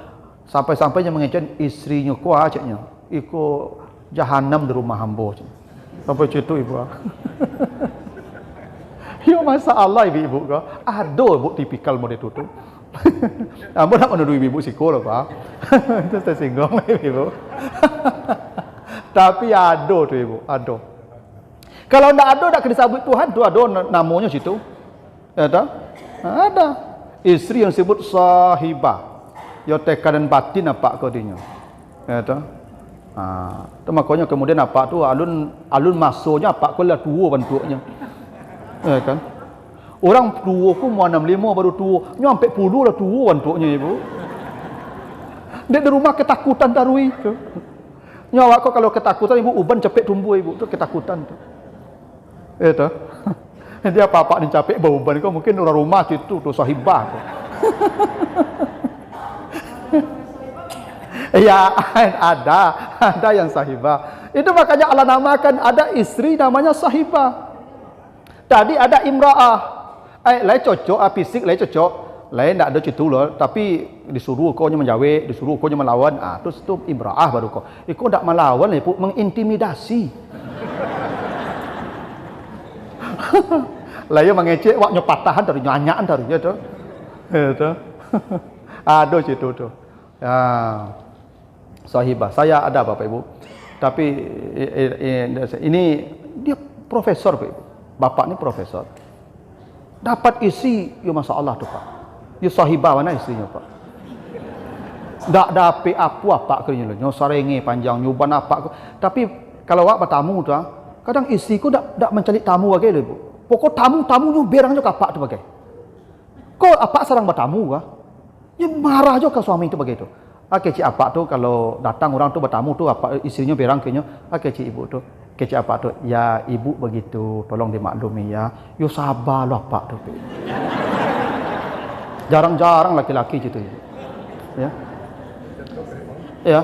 sampai-sampainya mengejen istrinya kuat acaknya. Iko jahanam di rumah hamba. Sampai situ ibu. Ya masalah ibu kau. Ada ibu tipikal model itu tuh. Ambo nak menuduh ibu psikolog Pak. Itu tersinggung ibu. Tapi ada tuh ibu, ada. Kalau tidak ada, tak kena sabut Tuhan tu ada namanya situ. Ada? Ada. Istri yang disebut sahibah. Ya tekanan batin apa kau dinya. Ada? Tu makanya kemudian apa tu alun masuknya apa kau lah tua bentuknya. Ya kan? Orang tua ku mau 65 baru tua. Nyampe 10 lah tua bentuknya ibu. Dia di rumah ketakutan tarui tu. Nyawa kau kalau ketakutan ibu uban cepet tumbuh ibu tu ketakutan tu. Itu. Dia apa-apa ni capek bau uban kau mungkin orang rumah situ tu sahibah tu. Ya ada yang sahibah. Itu makanya Allah namakan ada istri namanya sahibah. Tadi ada imra'ah. Lain cocok, fisik lain cocok. Lain tak ada situ loh, tapi disuruh kau nya menjawab, disuruh kau nya melawan. Terus tu imra'ah baru kau. Kau tak melawan lah, mengintimidasi. Lah ya mengecek waknya patahan dari nyanyaan dari tu. Itu. Ada situ tu. Ya. Sahibah. Saya ada Bapak Ibu. Tapi ini dia profesor Bapak Ibu. Bapak ni profesor. Dapat isi, ya masalah tu Pak. Ya sahibah mana istrinya Pak. Tak dapat apa kerja lah. Nyo sarengi panjang nyuban apa. Tapi kalau awak bertamu tu, kadang isteri ku tak mencari tamu bagai le Bu. Pokok tamu nyo berang jo kapak tu bagai. Kau apa sarang bertamu kah? Ya marah jo ke suami tu bagai tu. Cik apa tu kalau datang orang tu bertamu tu apa istrinya berang kenyo. Cik ibu tu. Cik apa tu? Ya ibu begitu, tolong dimaklumi ya. Yo sabar lah pak tu. Jarang-jarang laki-laki gitu ya. Ya.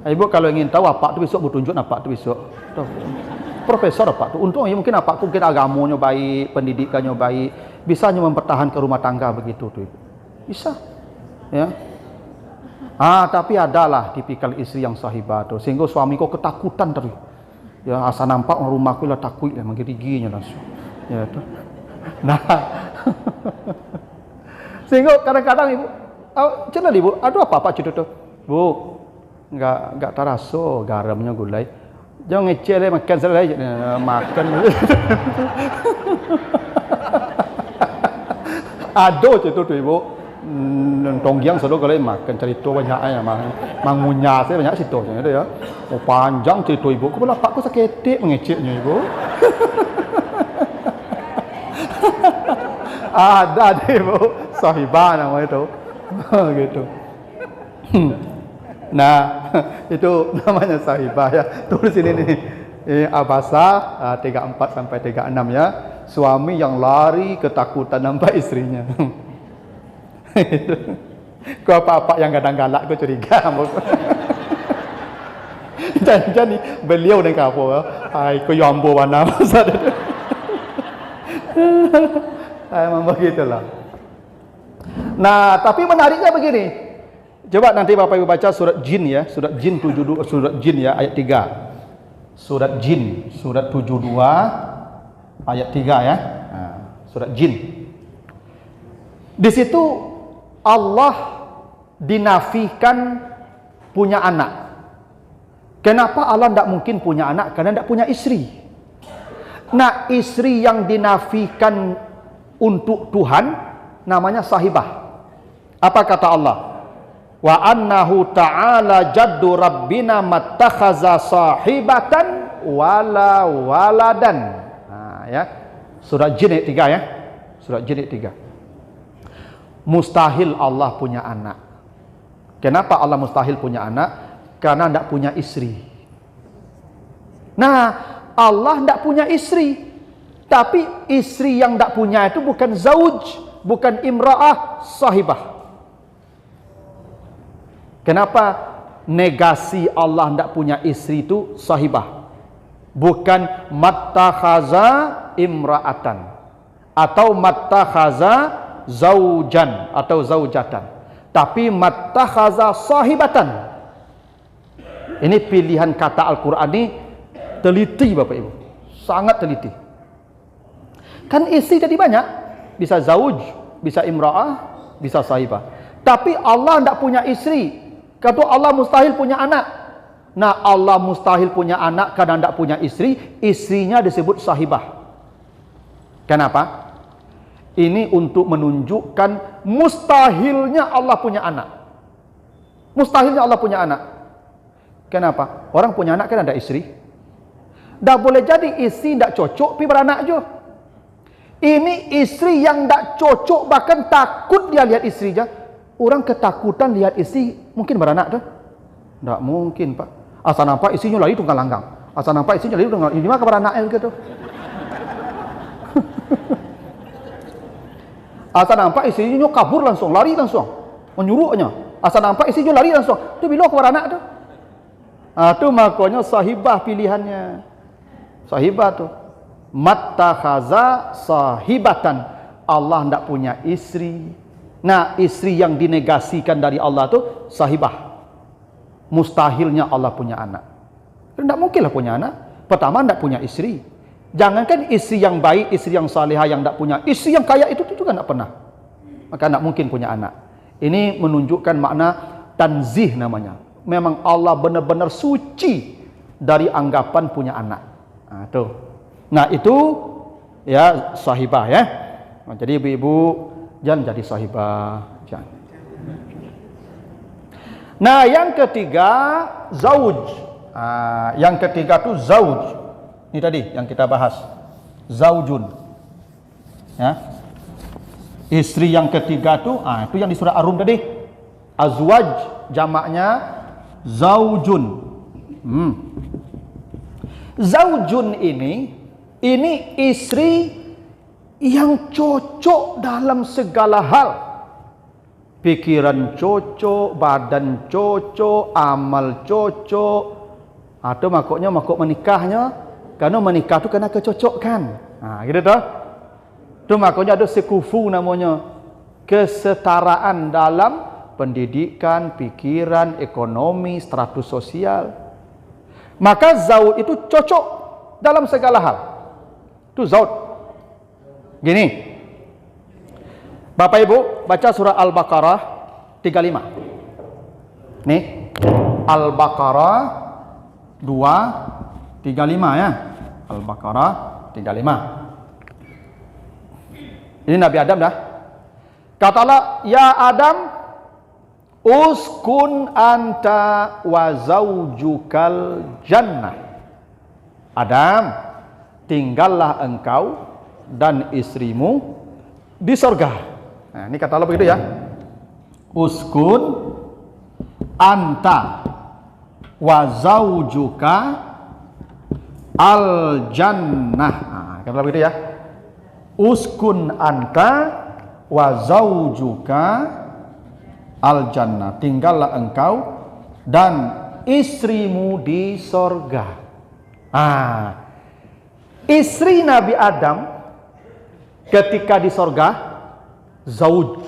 Ibu kalau ingin tahu apa tu besok bertunjuk apa tu besok. Profesor apa tu? Untung ya mungkin apa mungkin agamanya baik, pendidikannya baik, bisanya mempertahankan rumah tangga begitu tu. Bisa. Ya. Tapi adalah tipikal istri yang sahibah tu sehingga suami kau ketakutan tadi. Ya, asal nampak rumahku lah takut lah menggigi-giginya langsung. Ya tu. Nah. Sehingga kadang-kadang ibu, cina ibu, aduh apa cerita tu? Bu, enggak terasa garamnya gulai. Jangan ngecek lah makan selai makan. Aduh cerita tu ibu. Tonggiang selalu kalau makan cerita banyak ya, mangunya saya banyak cerita tu ya. Oh panjang cerita ibu. Kau pak aku sakit mengeceknya ibu. Ada deh ibu, sahibah nama itu. Gitu. Nah, itu namanya sahibah ya. Tulis ini nih. Abasa 34 sampai 36 ya. Suami yang lari ketakutan nampak istrinya. Kau apa-apa yang kadang galak kau curiga. Jangan nih beliau dan kau ai kau yambo warna masa tu. Memang begitulah. Nah, tapi menariknya begini. Coba nanti Bapak Ibu baca surat Jin ya, surat Jin 72, surat Jin ya ayat 3. Surat Jin, surat 72 ayat 3 ya. Surat Jin. Di situ Allah dinafikan punya anak. Kenapa Allah tidak mungkin punya anak? Karena tidak punya istri. Nah, istri yang dinafikan untuk Tuhan namanya sahibah. Apa kata Allah? Wa annahu ta'ala jaddu rabbina mattakhaza sahibatan wala waladan. Ya. Surah Jin ayat 3 ya. Surah Jin ayat 3. Mustahil Allah punya anak. Kenapa Allah mustahil punya anak? Karena tidak punya istri. Nah, Allah tidak punya istri. Tapi istri yang tidak punya itu bukan zauj, bukan imra'ah, sahibah. Kenapa negasi Allah tidak punya istri itu sahibah? Bukan mattakhaza imra'atan atau mattakhaza zaujan atau zaujatan. Tapi mattakhaza sahibatan. Ini pilihan kata Al-Quran ini teliti Bapak Ibu. Sangat teliti. Kan istri tadi banyak, bisa zauj, bisa imra'ah, bisa sahibah. Tapi Allah tidak punya istri. Kata Allah mustahil punya anak. Nah, Allah mustahil punya anak karena tidak punya istri, istrinya disebut sahibah. Kenapa? Ini untuk menunjukkan mustahilnya Allah punya anak. Mustahilnya Allah punya anak. Kenapa? Orang punya anak kan ada istri. Dah boleh jadi istri tidak cocok pergi beranak je. Ini istri yang tak cocok, bahkan takut dia lihat istri je. Orang ketakutan lihat istri, mungkin beranak tu? Tak mungkin Pak. Asal nampak istrinya lari tunggang langgang. Asal nampak istrinya lari tunggang langgang. Ini mah beranak gitu. Asal nampak istrinya kabur langsung, lari langsung. Menyuruhnya. Asal nampak istrinya lari langsung. Tu bila ke beranak tu? Tu makanya sahibah pilihannya. Sahibah tu. Mattakhaza sahibatan. Allah tidak punya istri. Nah, istri yang dinegasikan dari Allah tu sahibah. Mustahilnya Allah punya anak. Tidak mungkinlah punya anak. Pertama, tidak punya istri. Jangankan istri yang baik, istri yang salihah yang tidak punya, istri yang kaya itu juga tidak pernah. Maka tidak mungkin punya anak. Ini menunjukkan makna tanzih namanya. Memang Allah benar-benar suci dari anggapan punya anak. Nah itu ya sahibah ya. Jadi ibu-ibu jangan jadi sahibah. Jangan. Nah yang ketiga zauj. Yang ketiga tu zauj. Ini tadi yang kita bahas. Zaujun. Ya. Istri yang ketiga tu itu yang di surah Ar-Rum tadi. Azwaj jamaknya zaujun. Zaujun ini istri yang cocok dalam segala hal. Pikiran cocok, badan cocok, amal cocok. Atau makuk menikahnya. Karena menikah tu kena kecocokan. Gitu toh. Tu makanya ada sekufu namanya. Kesetaraan dalam pendidikan, pikiran, ekonomi, status sosial. Maka zauj itu cocok dalam segala hal. Itu zauj. Gini. Bapak Ibu baca surah Al-Baqarah 35. Nih. Al-Baqarah 2:35 ya. Al-Baqarah 35. Ini Nabi Adam dah. Kata Allah, ya Adam, uskun anta wa zaujukal jannah. Adam, tinggallah engkau dan istrimu di surga. Nah, ini kata Allah begitu ya. Uskun anta wa zaujuka al jannah. Kata Allah begitu ya. Uskun anta wa zaujuka al jannah, tinggallah engkau dan istrimu di sorga. Istri Nabi Adam ketika di sorga zauj,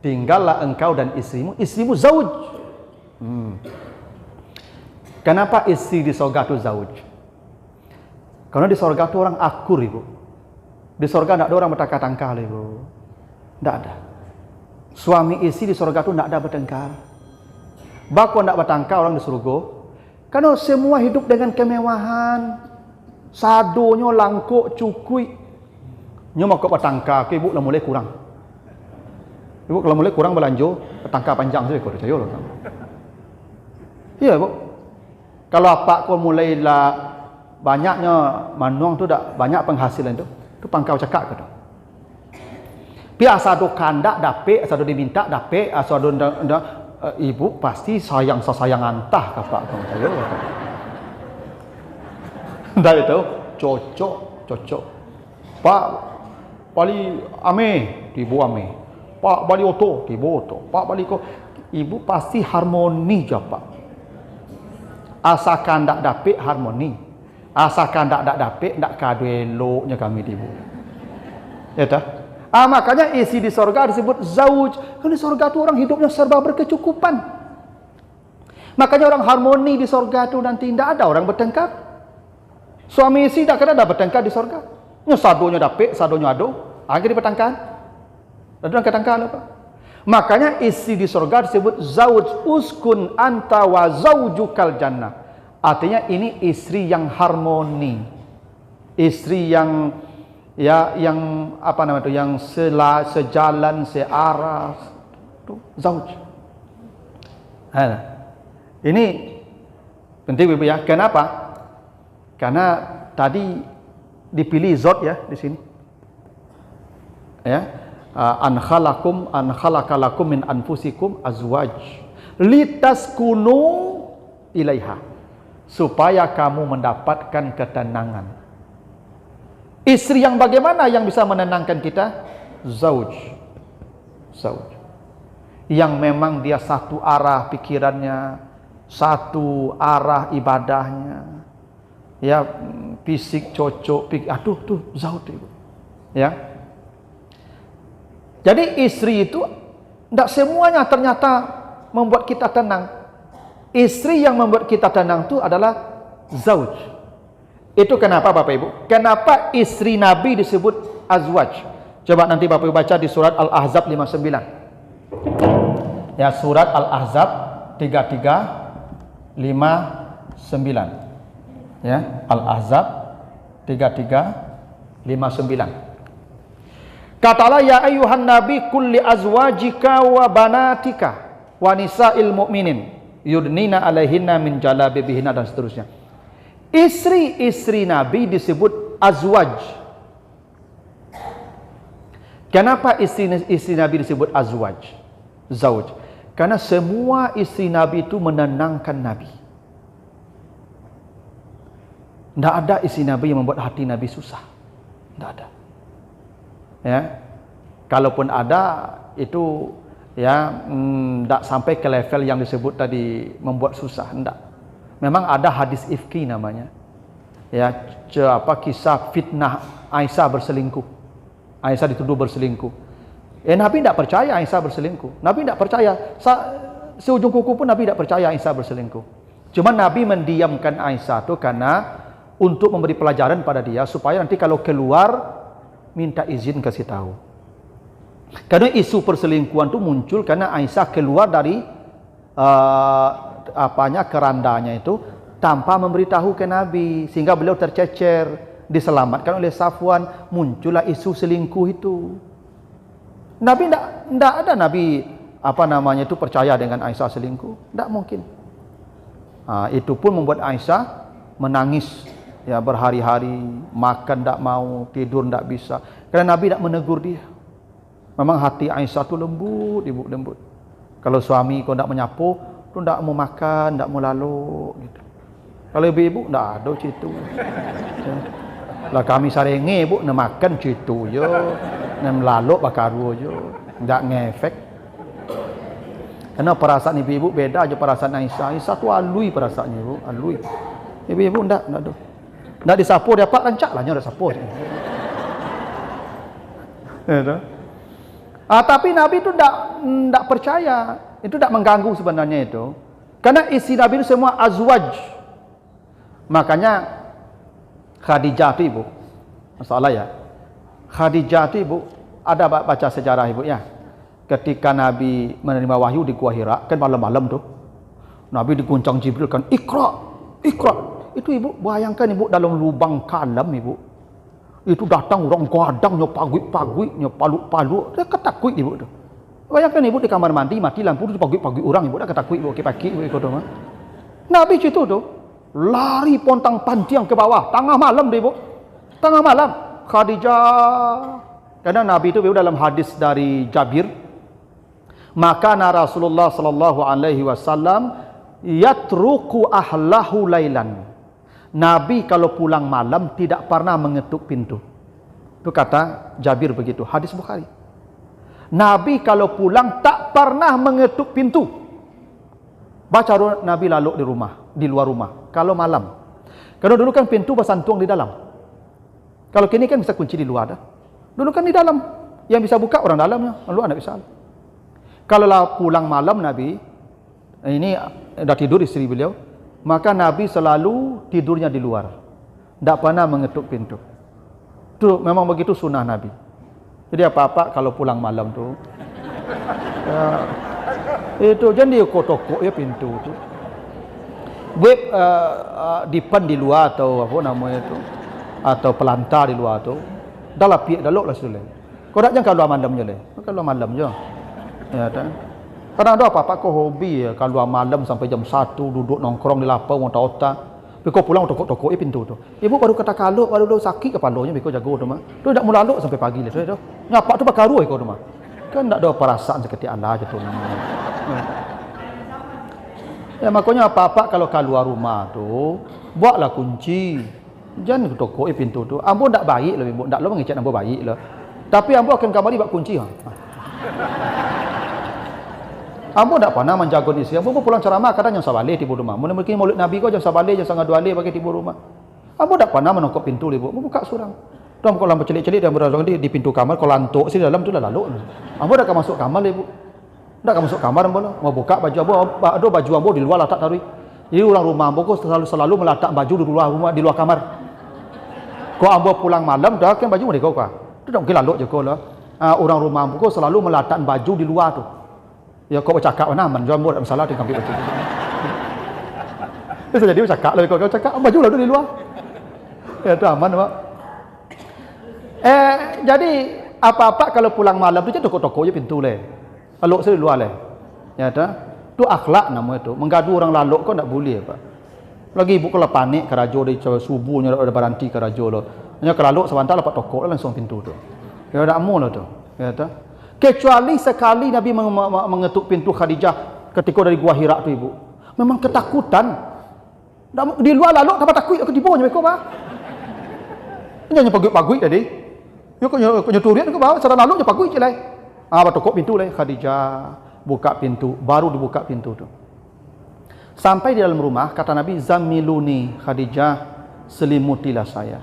tinggallah engkau dan istrimu zauj. Kenapa istri di sorga itu zauj? Karena di sorga itu orang akur, ibu. Di sorga tidak ada orang bertengkar-tengkar, ibu. Tidak ada. Suami istri di surga itu tidak ada bertengkar. Bahkan tidak bertengkar orang di surga. Karena semua hidup dengan kemewahan. Sadonya langkuk cukui. Nyo kau bertengkar, ibu lah mulai kurang. Ibu kalau mulai kurang belanja, bertengkar panjang saja kau percaya loh. Iya, ibu. Kalau apa kau mulai lah banyaknya manuang tu dak banyak penghasilan tu pangkau cakap ke tu. Biasa do kandak dapet, asal do diminta dapet, asal do ibu pasti sayang antah kapak kau saya. Dah itu cocok. Pak bali ame, ibu ame. Pak bali oto, ibu oto. Pak bali ko, ibu pasti harmoni je pak. Asalkan tak dapet harmoni. Asalkan tak dapet tak kado eloknya kami ibu. Ya tak? Makanya isi di sorga disebut zauj. Karena di sorga itu orang hidupnya serba berkecukupan. Makanya orang harmoni di sorga itu nanti tidak ada orang bertengkar. Suami istri tak kena ada bertengkar di sorga. Sadonya dapet, sadonya ado. Akhirnya bertengkar. Ada orang bertengkar apa? Makanya isi di sorga disebut zauj. Uskun anta wa zaujukal jannah. Artinya ini istri yang harmoni. Istri yang yang apa namanya itu, yang sejalan, searah, itu zauj. Ini penting ibu ya. Kenapa? Karena tadi dipilih zat ya di sini. Ya, an khalaqalakum min anfusikum azwaj litaskunu ilaiha, supaya kamu mendapatkan ketenangan. Istri yang bagaimana yang bisa menenangkan kita? Zauj. Yang memang dia satu arah pikirannya, satu arah ibadahnya. ya fisik cocok, aduh tuh zaud ibu. Ya. Jadi istri itu tidak semuanya ternyata membuat kita tenang. Istri yang membuat kita tenang itu adalah zauj. Itu kenapa Bapak Ibu? Kenapa istri Nabi disebut azwaj? Coba nanti Bapak Ibu baca di surat Al-Ahzab 59. Ya, surat Al-Ahzab 33 59. Ya, Al-Ahzab 33 59. Katalah ya ayuhan nabi kulli azwajika wa banatika wa nisa'il mu'minin yudnina alaihinna min jalabibihinna, dan seterusnya. Istri-istri Nabi disebut azwaj. Kenapa istri Nabi disebut azwaj? Zauj. Karena semua istri Nabi itu menenangkan Nabi. Tidak ada istri Nabi yang membuat hati Nabi susah. Tidak ada. Ya, kalaupun ada itu ya tidak sampai ke level yang disebut tadi membuat susah, tidak. Memang ada hadis ifki namanya, ya kisah fitnah Aisyah berselingkuh. Aisyah dituduh berselingkuh. Nabi tidak percaya Aisyah berselingkuh. Nabi tidak percaya. Seujung kuku pun Nabi tidak percaya Aisyah berselingkuh. Cuma Nabi mendiamkan Aisyah itu karena untuk memberi pelajaran pada dia supaya nanti kalau keluar minta izin kasih tahu. Karena isu perselingkuhan itu muncul karena Aisyah keluar dari kerandanya itu tanpa memberitahu ke Nabi, sehingga beliau tercecer, diselamatkan oleh Safwan, muncullah isu selingkuh itu. Nabi tidak ada Nabi itu percaya dengan Aisyah selingkuh, tidak mungkin. Itu pun membuat Aisyah menangis. Ya, berhari-hari makan tidak mau, tidur tidak bisa. Karena Nabi tidak menegur dia. Memang hati Aisyah tu lembut, ibu lembut. Kalau suami kau tidak menyapu, tu tidak mau makan, tidak mau lalu. Gitu. Kalau ibu-ibu tidak ada citu. Ya. Lah kami sarenge ibu nak makan citu yo, nak melaluk bakaru yo, tidak ngefek. Karena perasaan ibu-ibu beda aja perasaan Aisyah. Aisyah tu alui perasaannya ibu, alui. Ibu-ibu tidak ada. Nak disapu dia pak rancak lah, nyo dah sapu. Tapi Nabi itu tidak percaya, itu tidak mengganggu sebenarnya itu. Karena isi Nabi itu semua azwaj. Makanya Khadijah itu ibu, masalah ya. Khadijah itu ibu, ada baca sejarah ibu ya. Ketika Nabi menerima wahyu di Gua Hira, kan malam-malam tuh, Nabi diguncang Jibril kan, Iqra, Iqra. Itu ibu bayangkan ibu dalam lubang kalam ibu. Itu datang orang gadang nyopagui-pagui, nyopalu-palu. Dia ketakut ibu tu. Bayangkan ibu di kamar mandi mati lampu tu pagui-pagui orang ibu dah ketakut ibu pagi ibu ikut rumah. Nabi situ tu lari pontang panjang ke bawah tengah malam dia ibu. Tengah malam Khadijah. Karena Nabi itu ibu dalam hadis dari Jabir, maka Rasulullah sallallahu alaihi wasallam yatruku ahlahu lailan. Nabi kalau pulang malam tidak pernah mengetuk pintu. Itu kata Jabir begitu, hadis Bukhari. Nabi kalau pulang tak pernah mengetuk pintu. Baca Nabi lalu di luar rumah. Kalau malam. Karena dulu kan pintu bersantung di dalam. Kalau kini kan bisa kunci di luar dah. Dulu kan di dalam. Yang bisa buka orang dalamnya, luar tidak bisa. Kalau pulang malam Nabi, ini dah tidur istri beliau, maka Nabi selalu tidurnya di luar. Tak pernah mengetuk pintu. Itu memang begitu sunnah Nabi. Jadi apa-apa kalau pulang malam tu, itu jangan diokok-okok ya pintu tu. Buat dipan di luar atau apa namanya itu, atau pelantar di luar tu, dah lapik dah lok lah sudah. Kau tak jangan kalau malam je le. Kalau malam je. Ya tak. Kadang ada apa-apa kau hobi ya, kalau malam sampai jam 1 duduk nongkrong di lapau otak-otak. Tapi kau pulang tokok-tokok pintu tu. Ibu baru kata kalau baru sakit kepalanya biko jago tu mah. Tu tak mau lalu sampai pagi le tu. Ngapak tu bakaru kau tu mah. Kan tak ada perasaan seperti Allah je tu. Ya makanya apa-apa kalau keluar rumah tu buatlah kunci. Jangan tokok pintu tu. Ambo tak baik lah ibu. Tak lo mengicap ambo baik lah. Tapi ambo akan kembali buat kunci ha. Ambo tak pernah menjaga isteri. Ambo pulang ceramah kadang yang sabale tidur rumah. Mungkin maulid Nabi kau jangan sabale, jangan sangat duale bagi tidur rumah. Ambo tak pernah menokok pintu ibu. Ambo buka surang. Tuan kalau lampu celik-celik dan berada di pintu kamar, kalau lantuk sini dalam tu dah lalu. Ambo dah masuk kamar ibu. Dah masuk kamar ambo lah. Mau buka baju ambo, ada baju ambo di luar letak taruh. Jadi orang rumah ambo ko selalu meletak baju di luar rumah, di luar kamar. Ko ambo pulang malam dah kan baju mereka kau. Tu tak mungkin lalu je ko lah. Orang rumah ambo ko selalu meletak baju di luar tu. Ya kau bercakap mana man ambo tak masalah dengan baju. Itu jadi bercakap lah kau cakap baju lah tu di luar. Ya tu aman pak. Jadi apa-apa kalau pulang malam tu je toko-toko je pintu le. Lalu saya luar le. Ya dah. Tu akhlak nama itu. Menggadu orang lalu kau tak boleh pak. Lagi ibu kalau panik kerajo di subuhnya ada baranti kerajo lo. Hanya kalau sebentar lepas toko langsung pintu tu. Ya tak mau lah tu. Ya dah. Kecuali sekali Nabi mengetuk pintu Khadijah ketika dari Gua Hira tu ibu. Memang ketakutan. Di luar lalu tak takut aku tipunya mereka pak. Hanya pagui-pagui tadi. Yo kau nyeturian ke bawah, secara lalu je pagui je lah. Tokok pintu lah Khadijah, buka pintu, baru dibuka pintu tu. Sampai di dalam rumah, kata Nabi, Zamiluni Khadijah, selimutilah saya.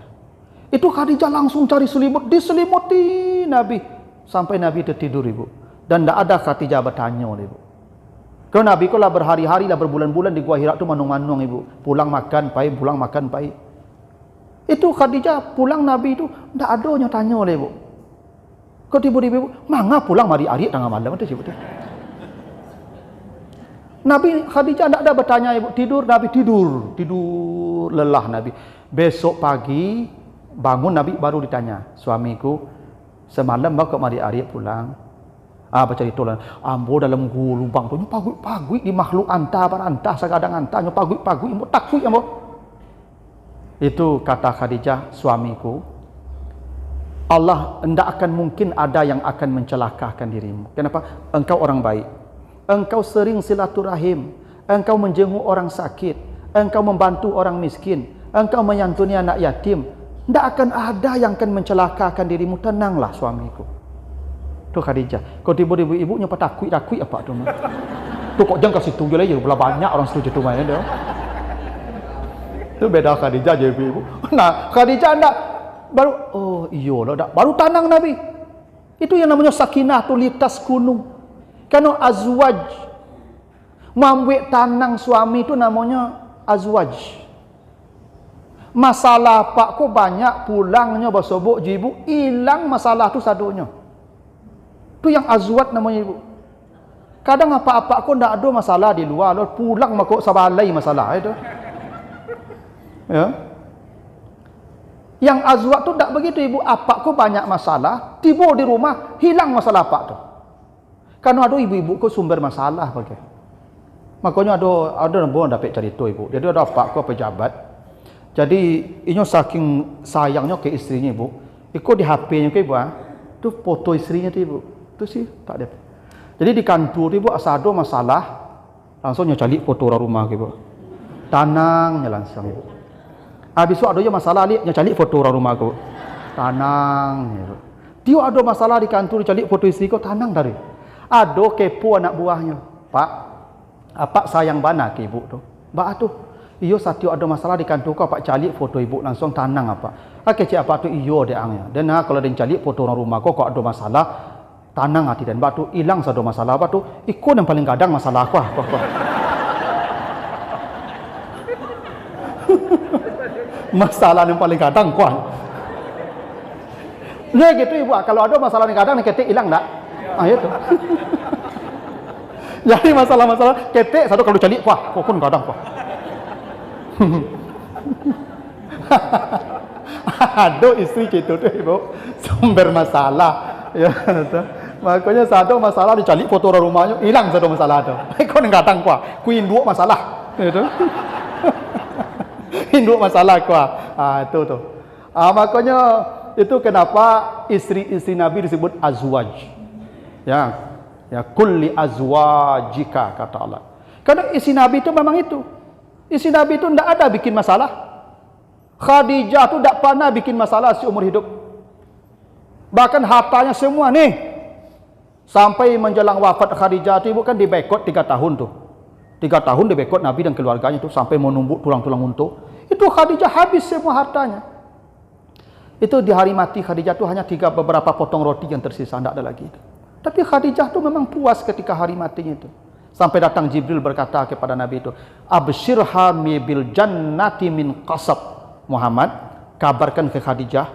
Itu Khadijah langsung cari selimut, diselimuti Nabi. Sampai Nabi tertidur ibu. Dan tak ada Khadijah bertanya ibu. Kalau Nabi kalau berhari-hari lah, berbulan-bulan di Gua Hira tu manung-manung ibu. Pulang makan pai, pulang makan pai. Itu Khadijah pulang Nabi itu tak ada yang tanya oleh ibu. Kau tiba-tiba ibu, mangga pulang mari hari tengah malam itu ibu. Nabi Khadijah tak ada bertanya ibu, tidur Nabi tidur lelah Nabi. Besok pagi bangun Nabi baru ditanya, suamiku semalam kau mari hari pulang. Baca itu lah. Ambo dalam lubang tu pagui di makhluk antah segadang antah pagui ambo takut ambo. Itu kata Khadijah, suamiku, Allah tidak akan mungkin ada yang akan mencelakakan dirimu. Kenapa? Engkau orang baik. Engkau sering silaturahim. Engkau menjenguk orang sakit. Engkau membantu orang miskin. Engkau menyantuni anak yatim. Tidak akan ada yang akan mencelakakan dirimu. Tenanglah suamiku. Tu Khadijah. Kau tiba-tiba ibunya takut apa tu? Tu kok jangan kasih tunggu lagi. Belah banyak orang setuju tu main dia. Itu beda Khadijah je ibu. Nah, Khadijah enggak baru iyalah baru tanang Nabi. Itu yang namanya sakinah tu litas gunung. Karena azwaj membuat tanang suami itu namanya azwaj. Masalah pak ko banyak pulangnya bersobok jibu hilang masalah tu sadunya. Tu yang azwaj namanya ibu. Kadang apa-apa ko ndak ada masalah di luar, pulang makok sabalai masalah itu. Ya. Yang azwaj tu tak begitu ibu, apa ko banyak masalah, tiba di rumah hilang masalah apa tu. Karena ada ibu-ibu ko sumber masalah pakai. Makanya ada nombor dapat cerita ibu. Jadi ada apa ko pejabat. Jadi inyo saking sayangnya ke istrinya ibu, ikut di HP-nya ke ibu tu foto istrinya tu ibu. Tu sih tak ada. Jadi di kantor ibu asal ada masalah, langsung cari foto orang rumah ke ibu. Tanangnya langsung ibu. Habis itu ada masalah ni, yang cari foto orang rumah kau. Tanang. Dia ada masalah di kantor, cari foto isteri kau, tanang dari. Ada kepo anak buahnya. Pak, apa sayang bana ke ibu tu? Pak tu, iyo satu ada masalah di kantor kau, pak cari foto ibu langsung tanang apa? Kecik apa tu iyo dia angnya. Dan kalau dia cari foto orang rumah kau ada masalah, tanang hati dan batu hilang satu masalah apa tu? Ikut yang paling kadang masalah kau. Masalah yang paling kadang kuat. Nah gitu ibu, kalau ada masalah yang kadang ketik hilang tak? Itu. Jadi masalah-masalah ketik satu kalau cari kuah, pun kadang kuah. Ada istri gitu tu ibu, sumber masalah. Ya, makanya satu masalah dicari foto orang rumahnya, hilang satu masalah tu. Kau yang kadang kuah, kuin dua masalah. Itu. Induk masalah kuah. Itu tu. Makanya itu kenapa istri-istri Nabi disebut azwaj. Ya kulli azwajika kata Allah. Karena istri Nabi itu memang itu. Istri Nabi itu tidak ada bikin masalah. Khadijah itu tidak pernah bikin masalah seumur hidup. Bahkan hartanya semua nih. Sampai menjelang wafat Khadijah itu ibu kan dibekot 3 tahun tuh. 3 tahun dibekot Nabi dan keluarganya itu sampai menumbuk tulang-tulang unta. Itu Khadijah habis semua hartanya. Itu di hari mati Khadijah itu hanya beberapa potong roti yang tersisa, tidak ada lagi. Tapi Khadijah itu memang puas ketika hari matinya itu. Sampai datang Jibril berkata kepada Nabi itu, "Absyirha bil jannati min qasab." Muhammad, kabarkan ke Khadijah,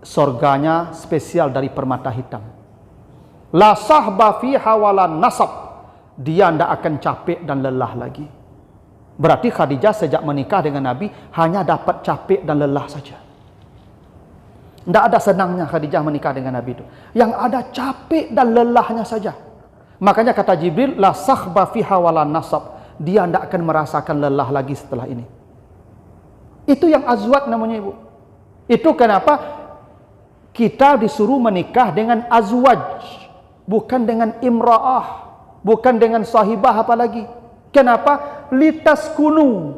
surganya spesial dari permata hitam. La sahba fiha wala nasab. Dia tidak akan capek dan lelah lagi. Berarti Khadijah sejak menikah dengan Nabi hanya dapat capek dan lelah saja. Tidak ada senangnya Khadijah menikah dengan Nabi itu. Yang ada capek dan lelahnya saja. Makanya kata Jibril, la sahba fiha wala nasab. Dia tidak akan merasakan lelah lagi setelah ini. Itu yang azwaj namanya, Ibu. Itu kenapa kita disuruh menikah dengan azwaj, bukan dengan imra'ah, bukan dengan sahibah apalagi. Kenapa? Litaskunu,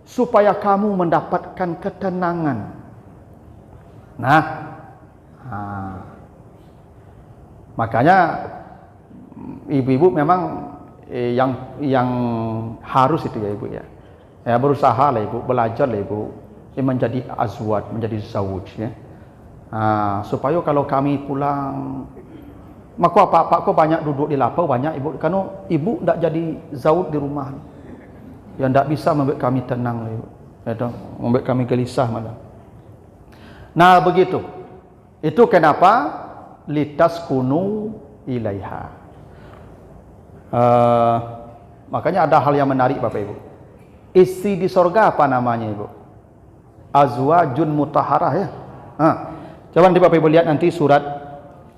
supaya kamu mendapatkan ketenangan. Makanya ibu-ibu memang yang harus itu ya Ibu ya. Ya berusaha lah Ibu, belajar lah Ibu menjadi azwaj, menjadi zawuj ya. Supaya kalau kami pulang, maka pak kau banyak duduk di lapau banyak Ibu, karena Ibu tidak jadi zawuj di rumah. Yang tidak bisa membuat kami tenang lah Ibu. Ya, membuat kami gelisah malah. Nah begitu. Itu kenapa litaskunu ilaiha. Makanya ada hal yang menarik Bapak Ibu. Istri di sorga apa namanya Ibu? Azwajun mutahharah ya. Coba nanti Bapak Ibu lihat nanti surat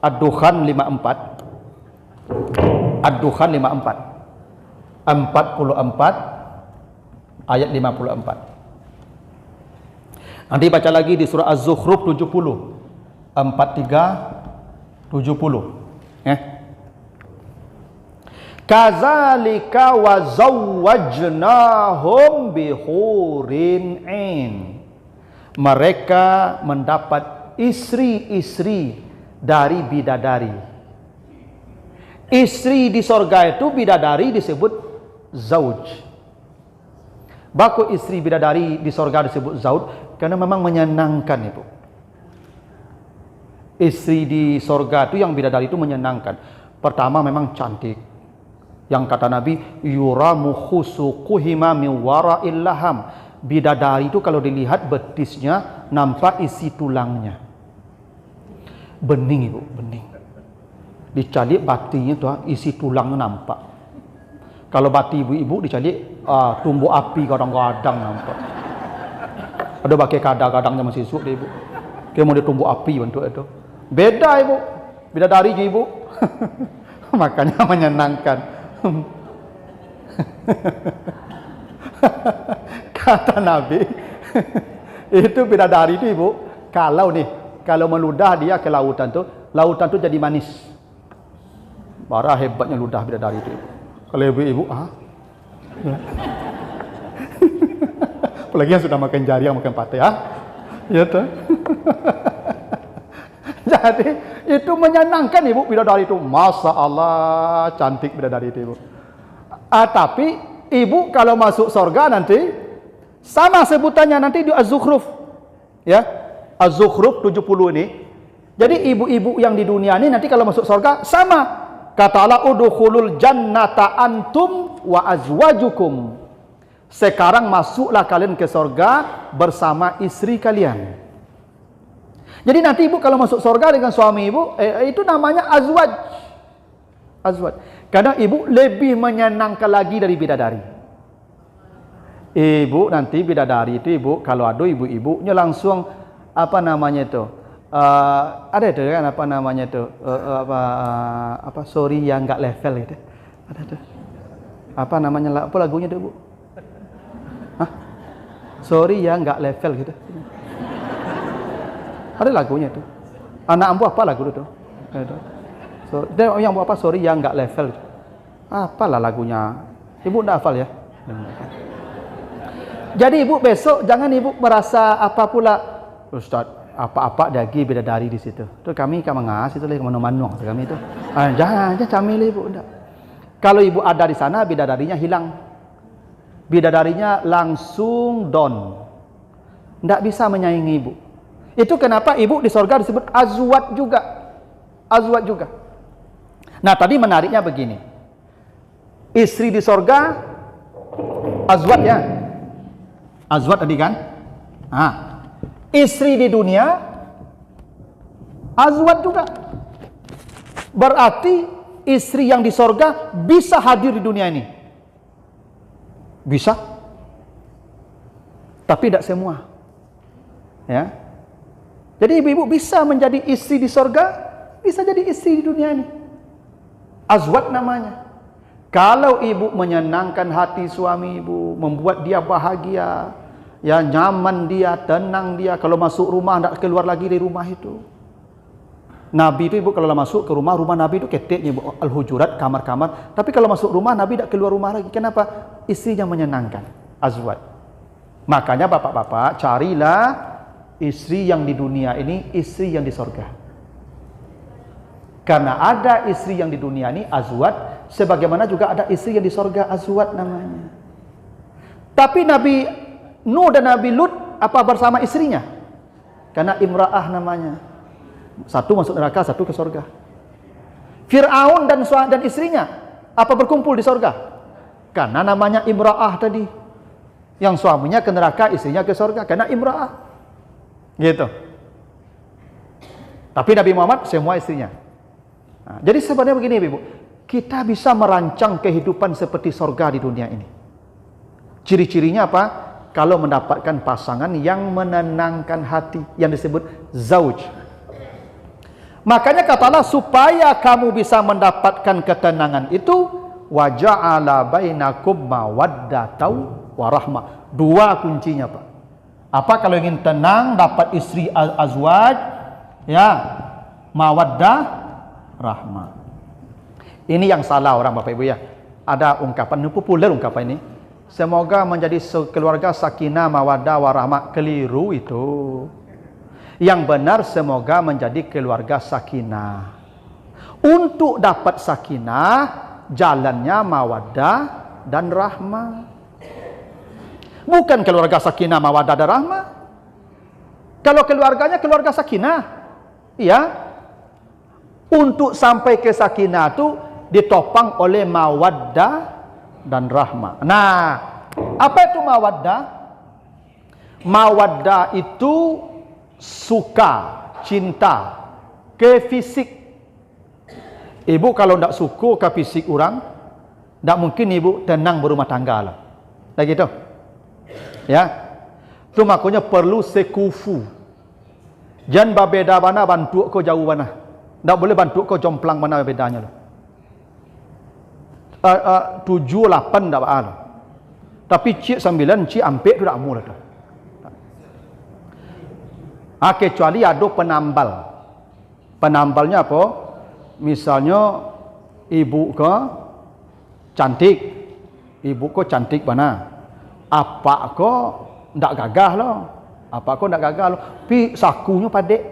Ad-Dukhan 54. Ad-Dukhan 54. 44 ayat 54. Nanti baca lagi di surah Az-Zukhruf 70. 43 70. Ya. Kadzalika wa zawwajnahum bihurin 'ain. Mereka mendapat istri-istri dari bidadari. Istri di sorga itu bidadari disebut zauj. Baku istri bidadari di sorga disebut zauj karena memang menyenangkan Ibu. Istri di sorga itu yang bidadari itu menyenangkan. Pertama memang cantik. Yang kata Nabi, yuramu khusuquhima min wara'il laham. Bidadari itu kalau dilihat betisnya nampak isi tulangnya. Bening Ibu, bening. Dicalik batinya tuh isi tulangnya nampak. Kalau bati ibu-ibu dicalik tumbuh api kadang-kadang nampak. Ada pakai kadang-kadangnya masih suk deh Ibu. Kayak mau dia tumbuh api bentuk itu. Beda Ibu. Bidadari je Ibu. Makanya menyenangkan. Kata Nabi, itu bidadari itu Ibu, kalau meludah dia ke lautan tu jadi manis. Parah hebatnya ludah bidadari itu Ibu. Kalau ibu-ibu, apalagi yang sudah makan jari, yang makan pate, ya tuh. Jadi itu menyenangkan Ibu bidadari itu. Masya Allah cantik bidadari itu Ibu. Tapi Ibu kalau masuk surga nanti sama sebutannya nanti di Az-Zukhruf. Ya. Az-Zukhruf 70 ini. Jadi ibu-ibu yang di dunia ini nanti kalau masuk surga sama. Kata Allah, udkhulul jannata antum wa azwajukum. Sekarang masuklah kalian ke surga bersama istri kalian. Jadi nanti Ibu kalau masuk surga dengan suami Ibu, itu namanya azwaj. Azwaj. Karena Ibu lebih menyenangkan lagi dari bidadari. Ibu nanti bidadari itu Ibu, kalau ada ibu-ibunya langsung apa namanya itu? Ada itu kan apa namanya itu? Sorry yang enggak level gitu. Ada tuh. Apa namanya? Apa lagunya itu, Bu? Sorry yang enggak level gitu. Ada lagunya itu. Anak ambu apa lagu itu? So, dia yang buat apa? Sorry yang enggak level. Apalah lagunya? Ibu enggak hafal ya? Jadi Ibu besok jangan Ibu merasa apa pula, Ustaz, apa-apa lagi bidadari di situ. Tu kami ngas itu lagi manu-manu kami itu. Jangan camil Ibu enggak. Kalau Ibu ada di sana bidadarinya hilang. Bidadarinya langsung down. Tidak bisa menyaingi ibu. Itu kenapa ibu di sorga disebut azwat juga. Azwat juga. Nah, tadi menariknya begini. Istri di sorga, azwat ya. Azwat tadi kan? Istri di dunia, azwat juga. Berarti istri yang di sorga bisa hadir di dunia ini. Bisa. Tapi tidak semua. Ya. Jadi ibu-ibu bisa menjadi istri di sorga, bisa jadi istri di dunia ini. Azwat namanya. Kalau ibu menyenangkan hati suami ibu, membuat dia bahagia, ya nyaman dia, tenang dia, kalau masuk rumah tidak keluar lagi dari rumah itu. Nabi itu ibu kalau masuk ke rumah Nabi itu ketiknya ibu, al-hujurat, kamar-kamar. Tapi kalau masuk rumah Nabi tidak keluar rumah lagi. Kenapa? Istrinya menyenangkan. Azwat. Makanya bapak-bapak carilah istri yang di dunia ini, istri yang di sorga. Karena ada istri yang di dunia ini azwat, sebagaimana juga ada istri yang di sorga azwat namanya. Tapi Nabi Nuh dan Nabi Lut apa bersama istrinya? Karena imra'ah namanya. Satu masuk neraka, satu ke sorga. Fir'aun dan istrinya apa berkumpul di sorga? Karena namanya imra'ah tadi. Yang suaminya ke neraka, istrinya ke sorga. Karena imra'ah. Gitu. Tapi Nabi Muhammad semua istrinya. Nah, jadi sebenarnya begini ibu, kita bisa merancang kehidupan seperti sorga di dunia ini. Ciri-cirinya apa? Kalau mendapatkan pasangan yang menenangkan hati, yang disebut zauj. Makanya katalah supaya kamu bisa mendapatkan ketenangan itu, wa ja'ala bainakum mawaddatan wa rahmah. Dua kuncinya Pak. Apa kalau ingin tenang, dapat istri azwaj, ya, mawaddah, rahmah. Ini yang salah orang Bapak Ibu ya. Ada ungkapan, ini populer ungkapan ini. Semoga menjadi keluarga sakinah, mawaddah, warahmah. Keliru itu. Yang benar semoga menjadi keluarga sakinah. Untuk dapat sakinah, jalannya mawaddah dan rahmah. Bukan keluarga sakinah, mawaddah dan rahmah. Kalau keluarganya keluarga sakinah, iya. Untuk sampai ke sakinah itu ditopang oleh mawaddah dan rahmah. Nah, apa itu mawaddah? Mawaddah itu suka, cinta ke fisik. Ibu kalau tidak suka ke fisik orang, tidak mungkin ibu tenang berumah tangga lah. Lagi itu, ya. Itu makanya perlu sekufu. Jangan berbeda mana bantu kau jauh mana. Tak boleh bantu kau jomplang mana bedanya loh. 7, 8 tak apa loh. Tapi cik 9, cik ampek tu tak mau lah tu. Kecuali ada penambal. Penambalnya apa? Misalnya ibu ke cantik. Ibu ko cantik mana? Apa ko tak gagah loh. Apa ko tak gagah loh. Pi sakunya padek.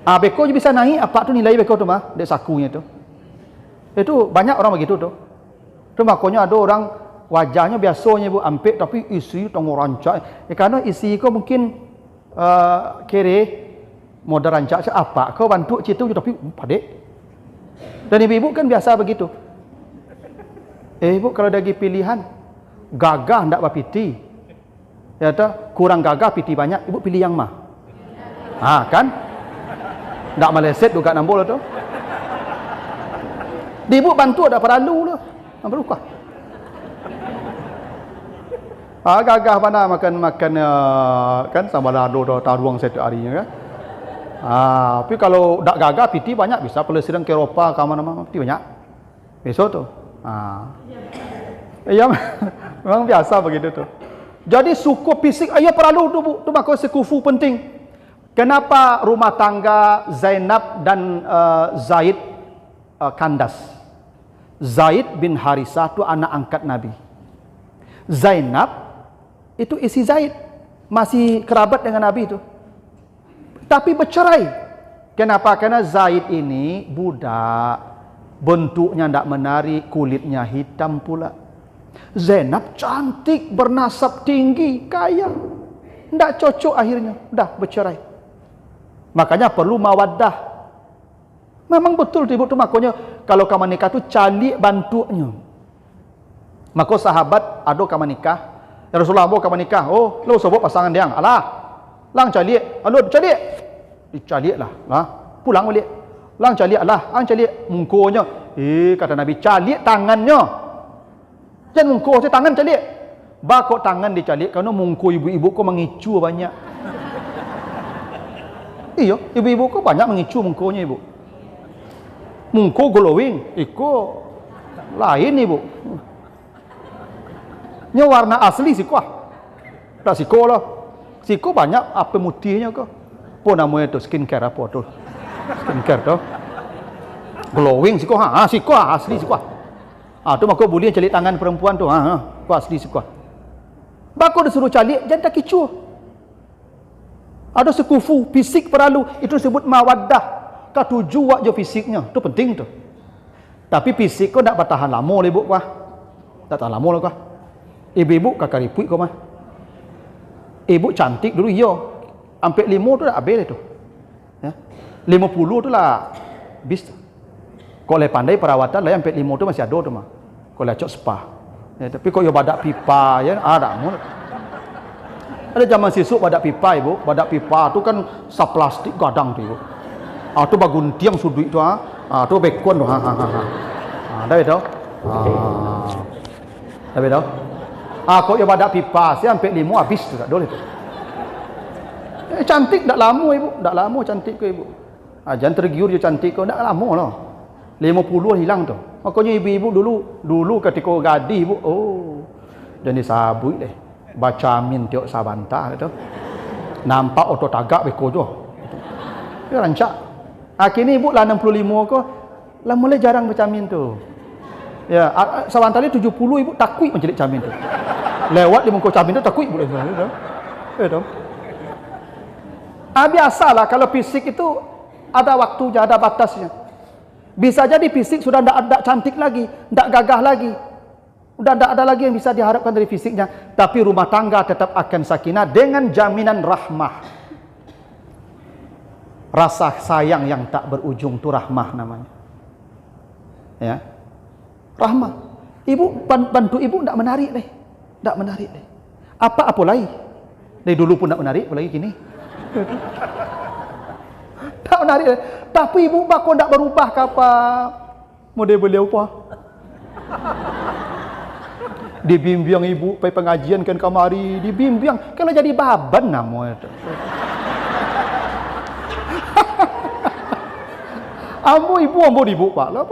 Beko je bisa naik, apa tu nilai beko tu mah, dek sakunya tu. Itu banyak orang begitu tu. Tu makanya ada orang wajahnya biasanya ibu ampek tapi isi tengok rancak. Karena isi ko mungkin kere modal rancak apa kau bantu citu tapi padek. Dan ibu kan biasa begitu. Ibu kalau dagi pilihan gagah ndak bapiti. Ya ta, kurang gagah piti banyak, ibu pilih yang mah. Kan? Tak meleset juga nambol tu. Di ibu bantu ada perlu lah. Nampak luka. Gagah mana makan kan sama lado taruang setiap harinya kan. Tapi kalau tak gagah piti banyak bisa pelesiran ke Eropa ke mana-mana piti banyak. Besok tu. Iya memang biasa begitu tu. Jadi suku fisik ayah perlu tu Bu. Tu makanya sekufu penting. Kenapa rumah tangga Zainab dan Zaid kandas? Zaid bin Harisah itu anak angkat Nabi. Zainab itu isi Zaid, masih kerabat dengan Nabi itu. Tapi bercerai. Kenapa? Karena Zaid ini budak, bentuknya tidak menarik, kulitnya hitam pula. Zainab cantik, bernasab tinggi, kaya. Tidak cocok akhirnya, dah bercerai. Makanya perlu mawaddah. Memang betul ibu tu, makanya kalau kamu nikah tu calik bantunya. Maka sahabat ada kamu nikah, ya Rasulullah bawa kamu nikah, oh lu sebut pasangan dia, alah, lang calik, alud calik, dicalik lah, pulang balik, lang calik, alah, ang calik, mungkonya, kata Nabi, calik tangannya, jangan mungko, saya tangan calik, bakok tangan dicalik, kerana mungko ibu-ibu kau mengicu banyak. Iya, ibu-ibu kau banyak mengicu mungkonya ibu. Mungko glowing, iko lain ibu. Nya warna asli siko tak siko lah. Siko banyak apa mutihnya kok. Apa namanya tu skincare apa tu? Skincare tu. Glowing siko siko asli siko. Tu maka boleh calik tangan perempuan tu ko asli siko. Bako disuruh calik jangan tak kicu. Ada sekufu fisik perlu itu disebut mawaddah. Katuju wak jo fisiknya, tu penting tu. Tapi fisik kau tak bertahan lama lah ibu kau. Tak tahan lama lah kau. Ibu-ibu kakak riput kau mah. Ibu cantik dulu iya. Sampai 5 tu dah habis tu. Ya. 50 tu lah bis. Kau le pandai perawatan lah sampai 5 tu masih ada tu mah. Kau le cok spa. Ya, tapi kau yo badak pipa ya ada mu. Ada zaman sisuk badak pipa ibu, badak pipa tu kan saplastik gadang tu ibu. Tu baguntiang sudut tu tu bekon tu dah betul dah betul kau yang badak pipa saya sampai 5 habis tu tak boleh tu cantik tak lama ibu, tak lama cantik ke ibu, jangan tergiur je cantik kau, tak lama lah 50 hilang tu. Makanya ibu-ibu dulu ketika gadis ibu, dan disabut deh baca amin tiok sabanta tu nampak otot tagak beko tu dia rancak. Kini ibu lah 65 ko, lah mulai jarang bercamin tu. Ya, sawantali 70 ibu takut mencelik camin tu. Lewat di muka camin tu takut ibu dah. Biasalah kalau fisik itu ada waktunya, ada batasnya. Bisa jadi fisik sudah tidak cantik lagi, tidak gagah lagi. Sudah tidak ada lagi yang bisa diharapkan dari fisiknya, tapi rumah tangga tetap akan sakinah dengan jaminan rahmah. Rasa sayang yang tak berujung tu rahmah namanya. Ya. Rahmah. Ibu bantu ibu tak menarik deh. Tak menarik deh. Apa lagi? Dari dulu pun tak menarik, apalagi kini. Tak menarik deh. Tapi ibu bakal tak berubah ke apa? Model beliau apa? Dibimbing ibu pergi pengajian kan kamari, dibimbing kalau jadi baban namanya tu. Ambo ibu pak lah.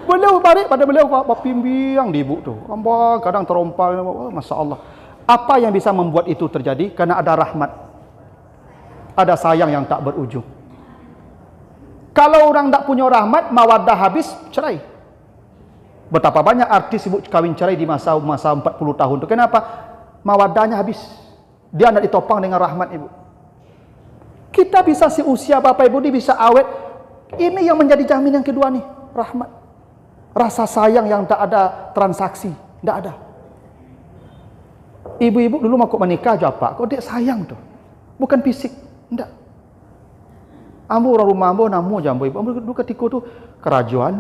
Beliau balik pada beliau pak bimbing di ibu tu. Ambo kadang terompal, masya Allah. Apa yang bisa membuat itu terjadi? Karena ada rahmat, ada sayang yang tak berujung. Kalau orang tak punya rahmat, mawaddah habis, cerai. Betapa banyak artis ibu kawin cerai di masa 40 tahun tu. Kenapa? Mawaddahnya habis. Dia nak ditopang dengan rahmat ibu. Kita bisa seusia bapak ibu ni bisa awet. Ini yang menjadi jaminan kedua nih, rahmat. Rasa sayang yang tak ada transaksi, tak ada. Ibu-ibu dulu mau menikah aja pak, kok dia sayang tuh. Bukan fisik, enggak. Ambo orang rumah ambo namu jambo ibu. Ambo dulu ketika tu kerajaan,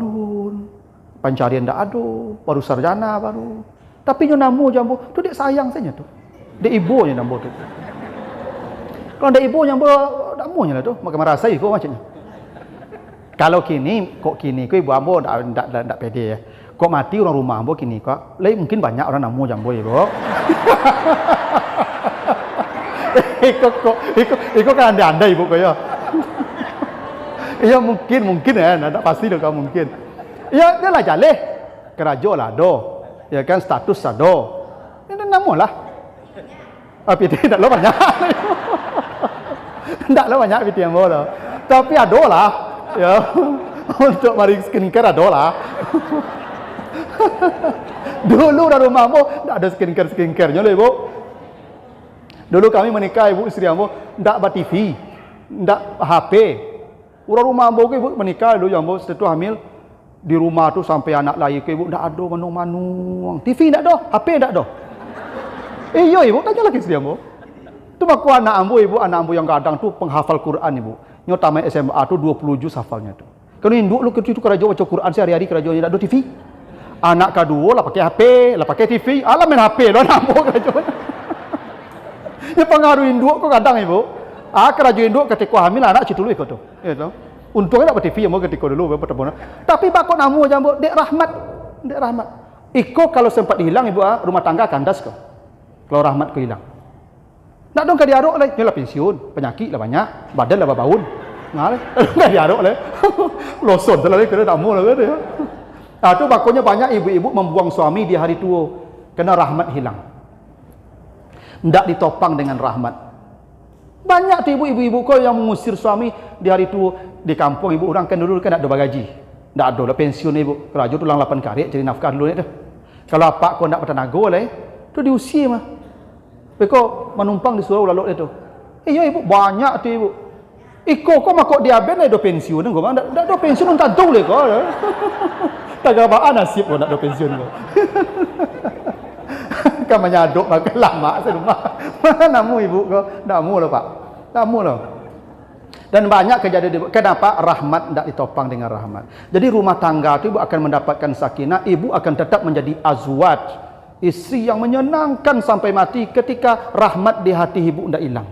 pencarian tak ada, baru sarjana baru. Tapi nyo namu jambo, tu dia sayang saja tuh. Dia ibunya nambo tu. Kalau ada ibunya ambo namunya lah tu, maka merasai kok macamnya. Kalau kini kok ibu ambo tak pede ya. Kok mati orang rumah ambo kini kok. Lain mungkin banyak orang namu jambo ibu. Ikut kan anda ibu kok ya. Iya mungkin ya, tak pasti dah kamu mungkin. Ya dia lah jaleh. Kerajo lah do. Ya kan status lah do. Ini namu lah. Tapi tidak lo banyak. Tidak lo banyak itu yang boleh. Tapi ada lah. Ya, untuk mari skincare ada lah. Dulu dari rumah ambo tak ada skincare-nya lah ibu. Dulu kami menikah ibu istri ambo tak ada TV, tak HP. Orang rumah ambo ibu menikah dulu ambo setelah hamil Di rumah tu sampai anak lahir ke ibu, tak ada manung-manung. TV tak ada, HP tak ada. Yo ibu, tanya lagi isteri ambo. Tu aku anak ambo yang kadang tu penghafal Quran ibu. Nyo tamat SMA tu 20 juz hafalnya tu. Kalau induk lu tu kerja baca Quran sehari-hari kerja tak ada TV. Anak kedua lah pakai HP, lah pakai TV. Alah main HP lah ambo kerja. Ya pengaruh induk kau kadang ibu. Kerja induk ketika hamil anak citu lu ikut tu. Ya tu. Untungnya tak TV yang mau ketika dulu bertemu. Tapi bakok namu aja ambo, dek rahmat. Iko kalau sempat hilang ibu rumah tangga kandas kau. Kalau rahmat kau hilang. Nak dong ka diarok lah, nyolah pensiun, penyakit lah banyak, badan lah babaun. Ngalih, nak diarok lah. Loson selalu kena namu lah kan. Tu bakonya banyak ibu-ibu membuang suami di hari tua kena rahmat hilang. Ndak ditopang dengan rahmat. Banyak tu ibu-ibu kau yang mengusir suami di hari tua. Di kampung ibu orang kan dulu kan tak ada bagaji. Tak ada lah pensiun ibu. Kerja tu lang 8 karet cari nafkah dulu ni tu. Kalau apa kau nak bertenaga lah tu diusir mah. Beko menumpang disuruh lalu itu. Ya ibu banyak tu ibu. Iko kau makok dia ben ada pensiun kau bang. Tak ada pensiun tak tahu le kau. Tak gabaan nasib kau nak ada pensiun kau. Kau menyaduk makan lama saya rumah. Mana mu ibu kau? Tak mu lah pak. Tak mu lah. Dan banyak kejadian kenapa rahmat tidak ditopang dengan rahmat. Jadi rumah tangga itu ibu akan mendapatkan sakinah, ibu akan tetap menjadi azwaj, isteri yang menyenangkan sampai mati ketika rahmat di hati ibu tidak hilang.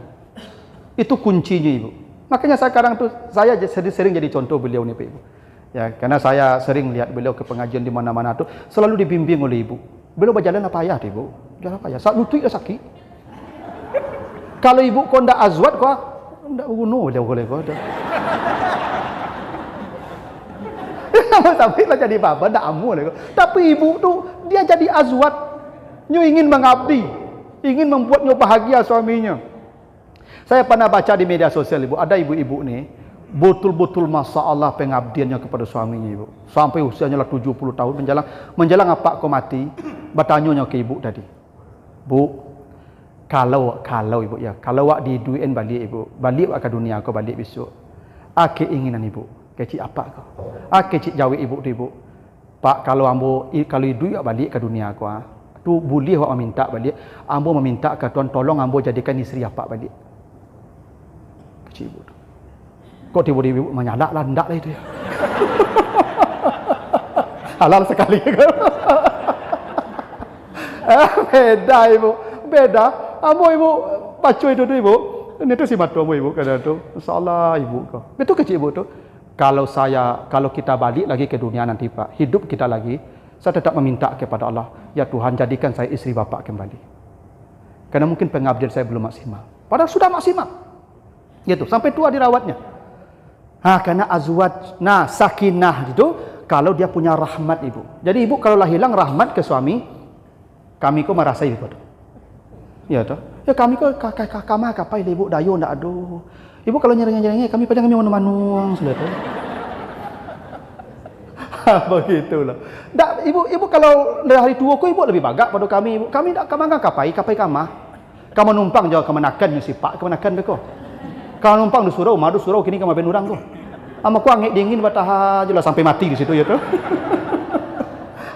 Itu kuncinya ibu. Makanya sekarang tu saya sering jadi contoh beliau ni ibu. Ya, karena saya sering lihat beliau ke pengajian di mana-mana tu selalu dibimbing oleh ibu. Beliau berjalan apa payah ibu. Jalan apa payah. Saat lutut dah sakit. Kalau ibu kau ndak azwaj kau ndak bunuh dia boleh kau dah. Sampai lah jadi bapa ndak amu lah kau. Tapi ibu tu dia jadi azwat. Nyo ingin mengabdi, ingin membuatnya bahagia suaminya. Saya pernah baca di media sosial ibu, ada ibu-ibu ni betul-betul masalah pengabdiannya kepada suaminya ibu. Sampai usianya lah 70 tahun menjelang apa kau mati, bertanya ke ibu tadi. Bu, kalau ibu ya, kalau wak diduin balik ibu, balik wak ke dunia kau balik besok. Ake inginan ibu, kecik apa kau? Kecik jawab ibu tu ibu. Pak kalau duit wak balik ke dunia kau, tu boleh wak meminta balik. Ambo meminta ke tuan tolong ambo jadikan isteri apa balik. Kecik ibu tu. Kok tiba-tiba ibu menyalak lah, ndak lah itu ya. Halal sekali kan? Beda ibu, beda. Ambo ibu pacu itu tu ibu. Ini tu si matu ambo ibu kata tu. Masalah ibu kau. Betul kecil ibu tu. Kalau kita balik lagi ke dunia nanti Pak, hidup kita lagi, saya tetap meminta kepada Allah, ya Tuhan jadikan saya isteri bapak kembali. Karena mungkin pengabdian saya belum maksimal. Padahal sudah maksimal. Gitu, sampai tua dirawatnya. Karena azwaj, sakinah itu kalau dia punya rahmat ibu. Jadi ibu kalau lah hilang rahmat ke suami, kami kok merasa ibu tu. Ya tu. Ya kami kok kakak kapai ibu dayo ndak aduh. Ibu kalau nyereng-nyereng kami padang kami manu-manuang sudah tu. Begitulah. Dak ibu kalau dari hari tua ku ibu lebih bagak pada kami ibu. Kami dak kamang kapai kamah. Kamu numpang jauh kemenakan si pak kemenakan beko. Kalau numpang di surau, madu surau kini kamu ben urang tu. Ama ku angin dingin batah jelas sampai mati di situ ya tu.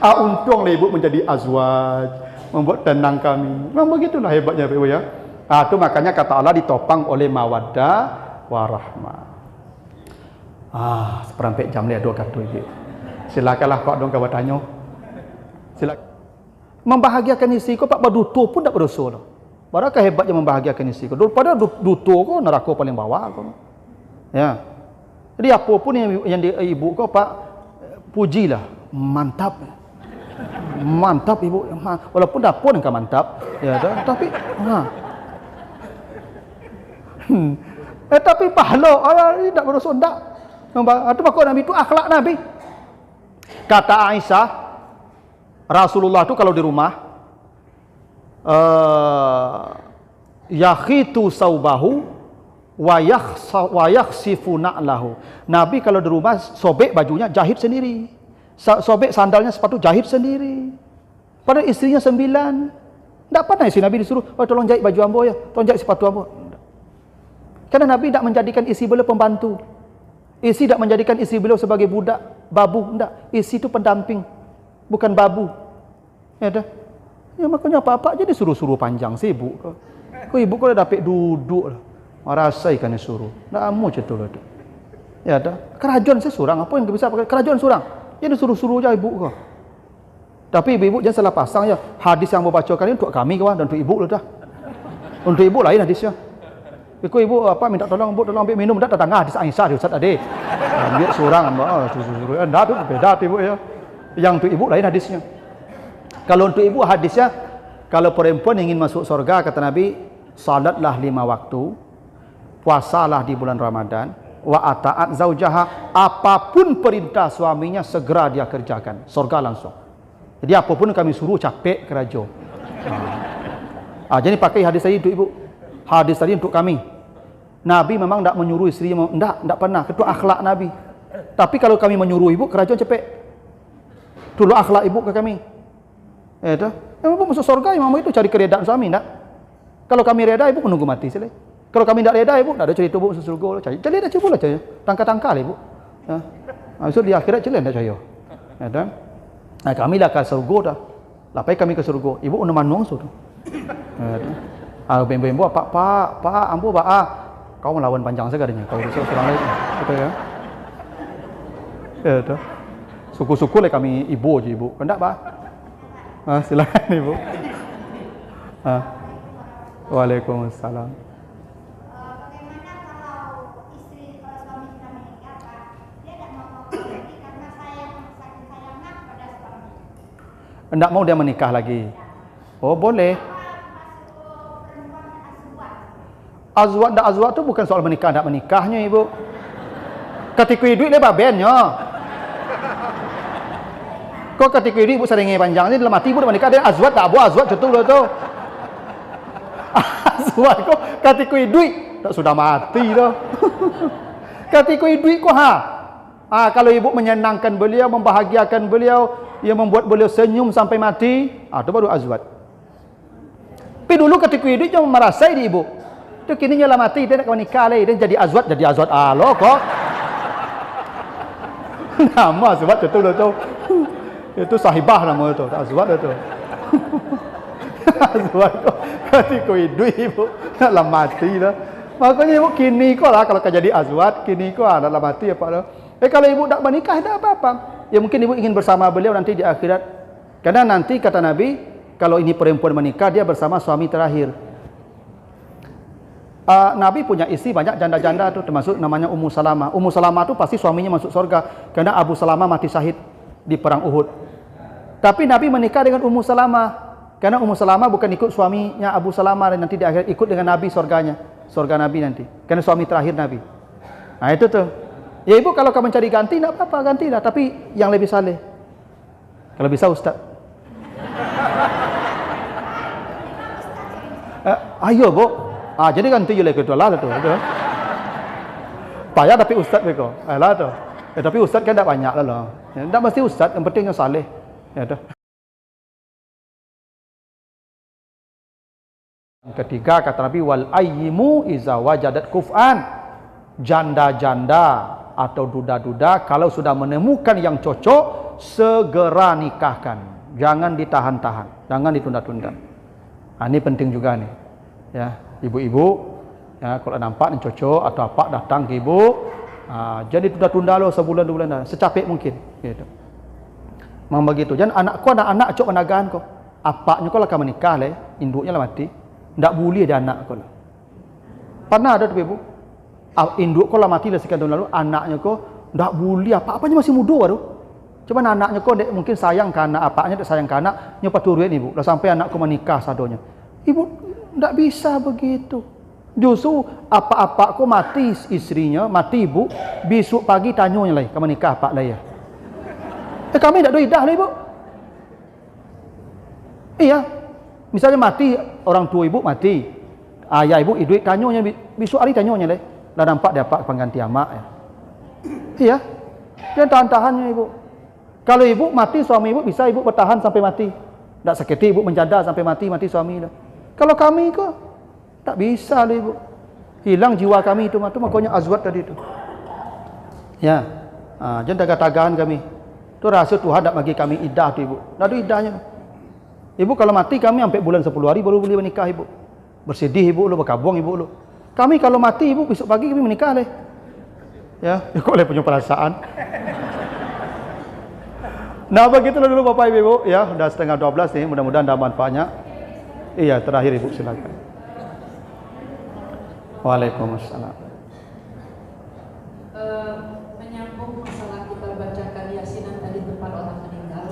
Untung lah ibu menjadi azwaj, membuat tenang kami. Memang begitulah hebatnya ibu ya. Itu makanya kata Allah ditopang oleh mawaddah warahmah. Seperempat jam dia dua kata ibu. Silakanlah kau dong kau bertanya. Silakan. Membahagiakan isteri kau pak berduto pun tak berdosa lah. Barakah hebatnya membahagiakan isteri kau. Daripada duto kau neraka paling bawah kau. Ya. Jadi apa pun yang ibu kau pak pujilah. Mantap. Mantap ibu. Walaupun dapur engkau mantap. Ya tapi tapi pahala tidak berdosa ndak. Itu makhluk Nabi itu akhlak Nabi. Kata Aisyah, Rasulullah itu kalau di rumah yakhitu saubahu wa yakhsifu na'lahu. Nabi kalau di rumah sobek bajunya jahit sendiri. Sobek sandalnya sepatu jahit sendiri. Padahal istrinya 9. Tak pernah istri Nabi disuruh, tolong jahit baju ambo ya, tolong jahit sepatu ambo. Karena Nabi tidak menjadikan istri beliau pembantu. Istri tidak menjadikan istri beliau sebagai budak. babu, enggak. Istri itu pendamping, bukan babu. Ya dah. Ya makanya apa-apa jadi suruh-suruh panjang sibuk. Kau ibu kau dah dapat duduk lah. Marasai kan suruh. Ndak amu cetul lah tu. Ya dah. Kerajaan saya surang, apa yang bisa pakai kerajaan surang? Jadi suruh-suruh aja ibu kau. Tapi ibu-ibu jangan salah pasang ya. Hadis yang bacakan ini untuk kami kawan dan untuk ibu lah dah. Untuk ibu lain hadisnya. Ikut ibu apa minta tolong ambil minum dah datang hadis Aisyah di Ustaz tadi. Ambil surang suruh-suruh. Enggak tu beda ibu ya. Yang untuk ibu lain hadisnya. Kalau untuk ibu hadisnya, kalau perempuan ingin masuk surga kata Nabi, salatlah 5 waktu, puasalah di bulan Ramadan, wa ata'at zaujaha, apapun perintah suaminya segera dia kerjakan, surga langsung. Jadi apapun kami suruh capek kerja. Jadi pakai hadis tadi untuk ibu. Hadis tadi untuk kami. Nabi memang tidak menyuruh isteri, tidak pernah. Itu akhlak Nabi. Tapi kalau kami menyuruh ibu, kerajaan cepet. Dulu akhlak ibu ke kami. Itu. Ibu masuk surga, imam itu cari keredaan suami, tak? Kalau kami reda, ibu menunggu mati sila. Kalau kami tidak reda, ibu tidak ada cerita ibu masuk surga. Cari dah cuba lah cari. Tangka-tangka lah ibu. Maksud di akhirat cari dah cari. Itu. Nah, kami dah ke surga dah. Lapai kami ke surga. Ibu udah manung suruh. Itu. Bembo pak ambo kau melawan panjang sekalinya. Kau bisa serang lagi. Itu ya. Itu. Suku-suku lah kami ibu je ibu. Kendak pak? Silakan ibu. Waalaikumsalam. Bagaimana kalau istri kalau suami kita menikah, Pak, dia tidak mau lagi karena saking sayangnya kepada suami. Tidak mau dia menikah lagi. Oh boleh. Azwat tu bukan soal menikah tak menikahnya ibu. Ketika duit dia babennya. Kau ketika duit ibu sering panjang ni dalam mati ibu dah menikah dia azwat tak abu azwat betul lah tu. Azwat kau ketika duit tak sudah mati dah. Ketika duit kau kalau ibu menyenangkan beliau, membahagiakan beliau, ia membuat beliau senyum sampai mati, tu baru azwat. Tapi dulu ketika duit cuma merasai di ibu. Tu kini nyala mati dia nak menikah lagi, dia jadi azwat alo kok. Nama azwat betul lah tu. Itu sahibah nama itu, tak azwat itu. Azwat kok ketika hidup ibu nak mati lah. Makanya ibu kini kau lah kalau kau jadi azwat, kini kau nak mati apa lah. Kalau ibu tak menikah tak apa-apa. Ya mungkin ibu ingin bersama beliau nanti di akhirat. Karena nanti kata Nabi, kalau ini perempuan menikah dia bersama suami terakhir. Nabi punya istri banyak janda-janda tu, termasuk namanya Ummu Salamah. Ummu Salamah tu pasti suaminya masuk surga karena Abu Salamah mati syahid di perang Uhud. Tapi Nabi menikah dengan Ummu Salamah karena Ummu Salamah bukan ikut suaminya Abu Salamah dan nanti di akhir ikut dengan Nabi surganya, surga Nabi nanti. Karena suami terakhir Nabi. Itu tuh. Ya ibu kalau kamu cari ganti tak apa-apa gantilah, tapi yang lebih saleh. Kalau bisa ustaz. Ayo bu. Jadi ganti je lagi tu lah tu. Payah tapi ustaz beko. Lah tu. Tapi ustaz kan tak banyak lah. Tak mesti ustaz, yang penting yang saleh. Ya tu. Ketiga kata Nabi wal ayyimu iza wajadat kuf'an. Janda-janda atau duda-duda kalau sudah menemukan yang cocok segera nikahkan. Jangan ditahan-tahan, jangan ditunda-tunda. Ini penting juga nih. Ya. Ibu-ibu, ya, kalau nampak yang cocok atau apa datang ke ibu, jadi tunda-tunda lo sebulan 2 bulan dah, secapek mungkin. Gitu. Memang begitu. Jangan anakku anak-anak cok menagaan kau. Apaknya kau lah akan menikah le, induknya lah mati, tidak boleh ada anak kau lah. Pernah ada tu ibu, induk kau lah mati lah sekian tahun lalu, anaknya kau tidak boleh apa-apanya masih muda baru. Cuma anaknya kau mungkin sayang ke anak, apaknya tak sayang ke anak, nyoba turuin ibu. Lah sampai anakku menikah sadonya, ibu. Tak bisa begitu. Justru apa-apa kau mati istrinya, mati ibu, besok pagi tanyanya lagi, kamu nikah apa lah ya? Kami tak doidah lah ibu. Iya. Misalnya mati orang tua ibu mati, ayah ibu hidup tanyanya besok hari tanyanya lagi. Dah nampak dapat pengganti amak ya. Iya. Jangan tahan-tahannya ibu. Kalau ibu mati suami ibu bisa ibu bertahan sampai mati. Tak sakit ibu menjanda sampai mati suami dah. Kalau kami kok tak bisa lah ibu. Hilang jiwa kami itu makanya azwat tadi itu. Ya. Jangan tagah-tagahan kami. Itu rahasia Tuhan tak bagi kami iddah tu ibu. Tak ada iddahnya. Ibu kalau mati kami sampai bulan 10 hari baru boleh menikah ibu. Bersedih ibu lu, berkabung ibu lu. Kami kalau mati ibu besok pagi kami menikah leh. Ya, kok boleh punya perasaan. Nah begitulah dulu Bapak Ibu ya, udah setengah 12 nih, mudah-mudahan ada manfaatnya. Iya, terakhir Ibu silakan. Waalaikumsalam. Menyambung masalah kita bacakan yasinan tadi tempat orang meninggal.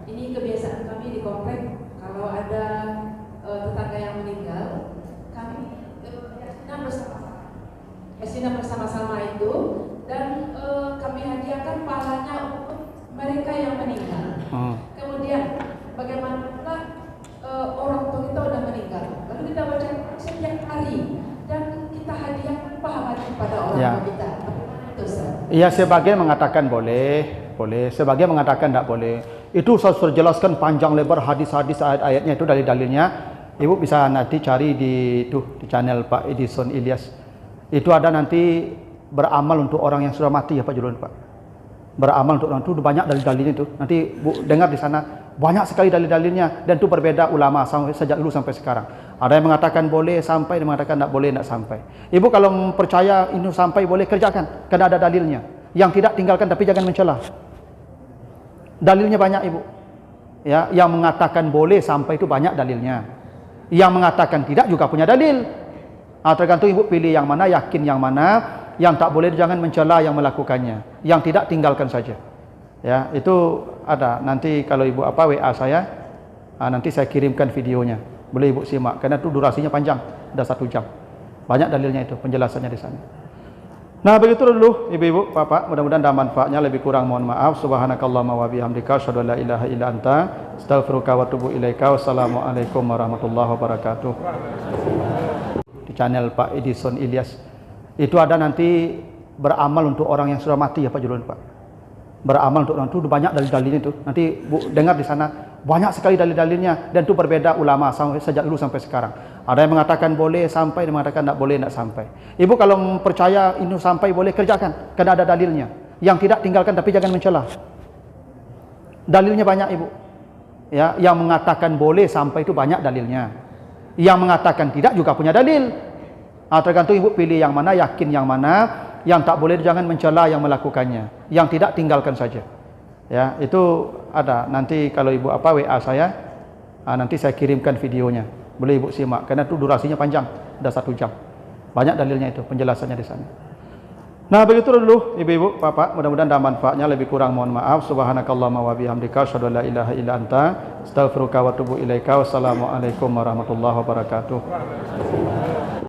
Ini kebiasaan kami di komplek, kalau ada tetangga yang meninggal, kami yasinan bersama-sama itu, dan kami hadiahkan pahalanya untuk mereka yang meninggal. Kemudian bagaimana orang tua kita sudah meninggal, lalu kita baca setiap hari dan kita hadiahkan pahala kepada orang tua kita. Iya, sebagian mengatakan boleh, sebagian mengatakan tidak boleh. Itu saya sudah jelaskan panjang lebar hadis-hadis ayat-ayatnya itu dalil-dalilnya. Ibu bisa nanti cari di channel Pak Edison Ilyas. Itu ada nanti beramal untuk orang yang sudah mati ya Pak Julun Pak. Beramal untuk orang itu banyak dalil-dalilnya itu. Nanti Bu dengar di sana banyak sekali dalil-dalilnya dan itu berbeda ulama sejak dulu sampai sekarang. Ada yang mengatakan boleh sampai, ada yang mengatakan tidak boleh tidak sampai. Ibu kalau percaya ini sampai boleh kerjakan karena ada dalilnya. Yang tidak tinggalkan tapi jangan mencela. Dalilnya banyak Ibu. Ya, yang mengatakan boleh sampai itu banyak dalilnya. Yang mengatakan tidak juga punya dalil. Tergantung Ibu pilih yang mana, yakin yang mana. Yang tak boleh jangan mencela yang melakukannya. Yang tidak tinggalkan saja. Ya, itu ada. Nanti kalau Ibu WA saya, nanti saya kirimkan videonya. Boleh Ibu simak karena itu durasinya panjang, sudah 1 jam. Banyak dalilnya itu, penjelasannya di sana. Nah, begitu dulu Ibu-ibu, Bapak, mudah-mudahan ada manfaatnya. Lebih kurang mohon maaf. Subhanakallahumma wa bihamdika asyhadu an la ilaha illa anta astaghfiruka wa atubu ilaika. Wassalamualaikum warahmatullahi wabarakatuh. Di channel Pak Edison Ilyas. Itu ada nanti beramal untuk orang yang sudah mati ya Pak Julun Pak. Beramal untuk orang itu banyak dalil-dalilnya itu. Nanti Bu dengar di sana banyak sekali dalil-dalilnya dan itu berbeda ulama sejak dulu sampai sekarang. Ada yang mengatakan boleh sampai, ada yang mengatakan tidak boleh tidak sampai. Ibu kalau percaya ini sampai boleh kerjakan karena ada dalilnya. Yang tidak tinggalkan tapi jangan mencela. Dalilnya banyak Ibu. Ya, yang mengatakan boleh sampai itu banyak dalilnya. Yang mengatakan tidak juga punya dalil. Tergantung Ibu pilih yang mana, yakin yang mana. Yang tak boleh jangan mencela yang melakukannya. Yang tidak tinggalkan saja. Ya, itu ada. Nanti kalau Ibu WA saya, nanti saya kirimkan videonya. Boleh Ibu simak karena itu durasinya panjang, sudah 1 jam. Banyak dalilnya itu, penjelasannya di sana. Nah, begitu dulu Ibu-ibu, Bapak, mudah-mudahan ada manfaatnya. Lebih kurang mohon maaf. Subhanakallahumma wa bihamdika asyhadu an la ilaha illa anta astaghfiruka wa atubu ilaika. Wassalamualaikum warahmatullahi wabarakatuh.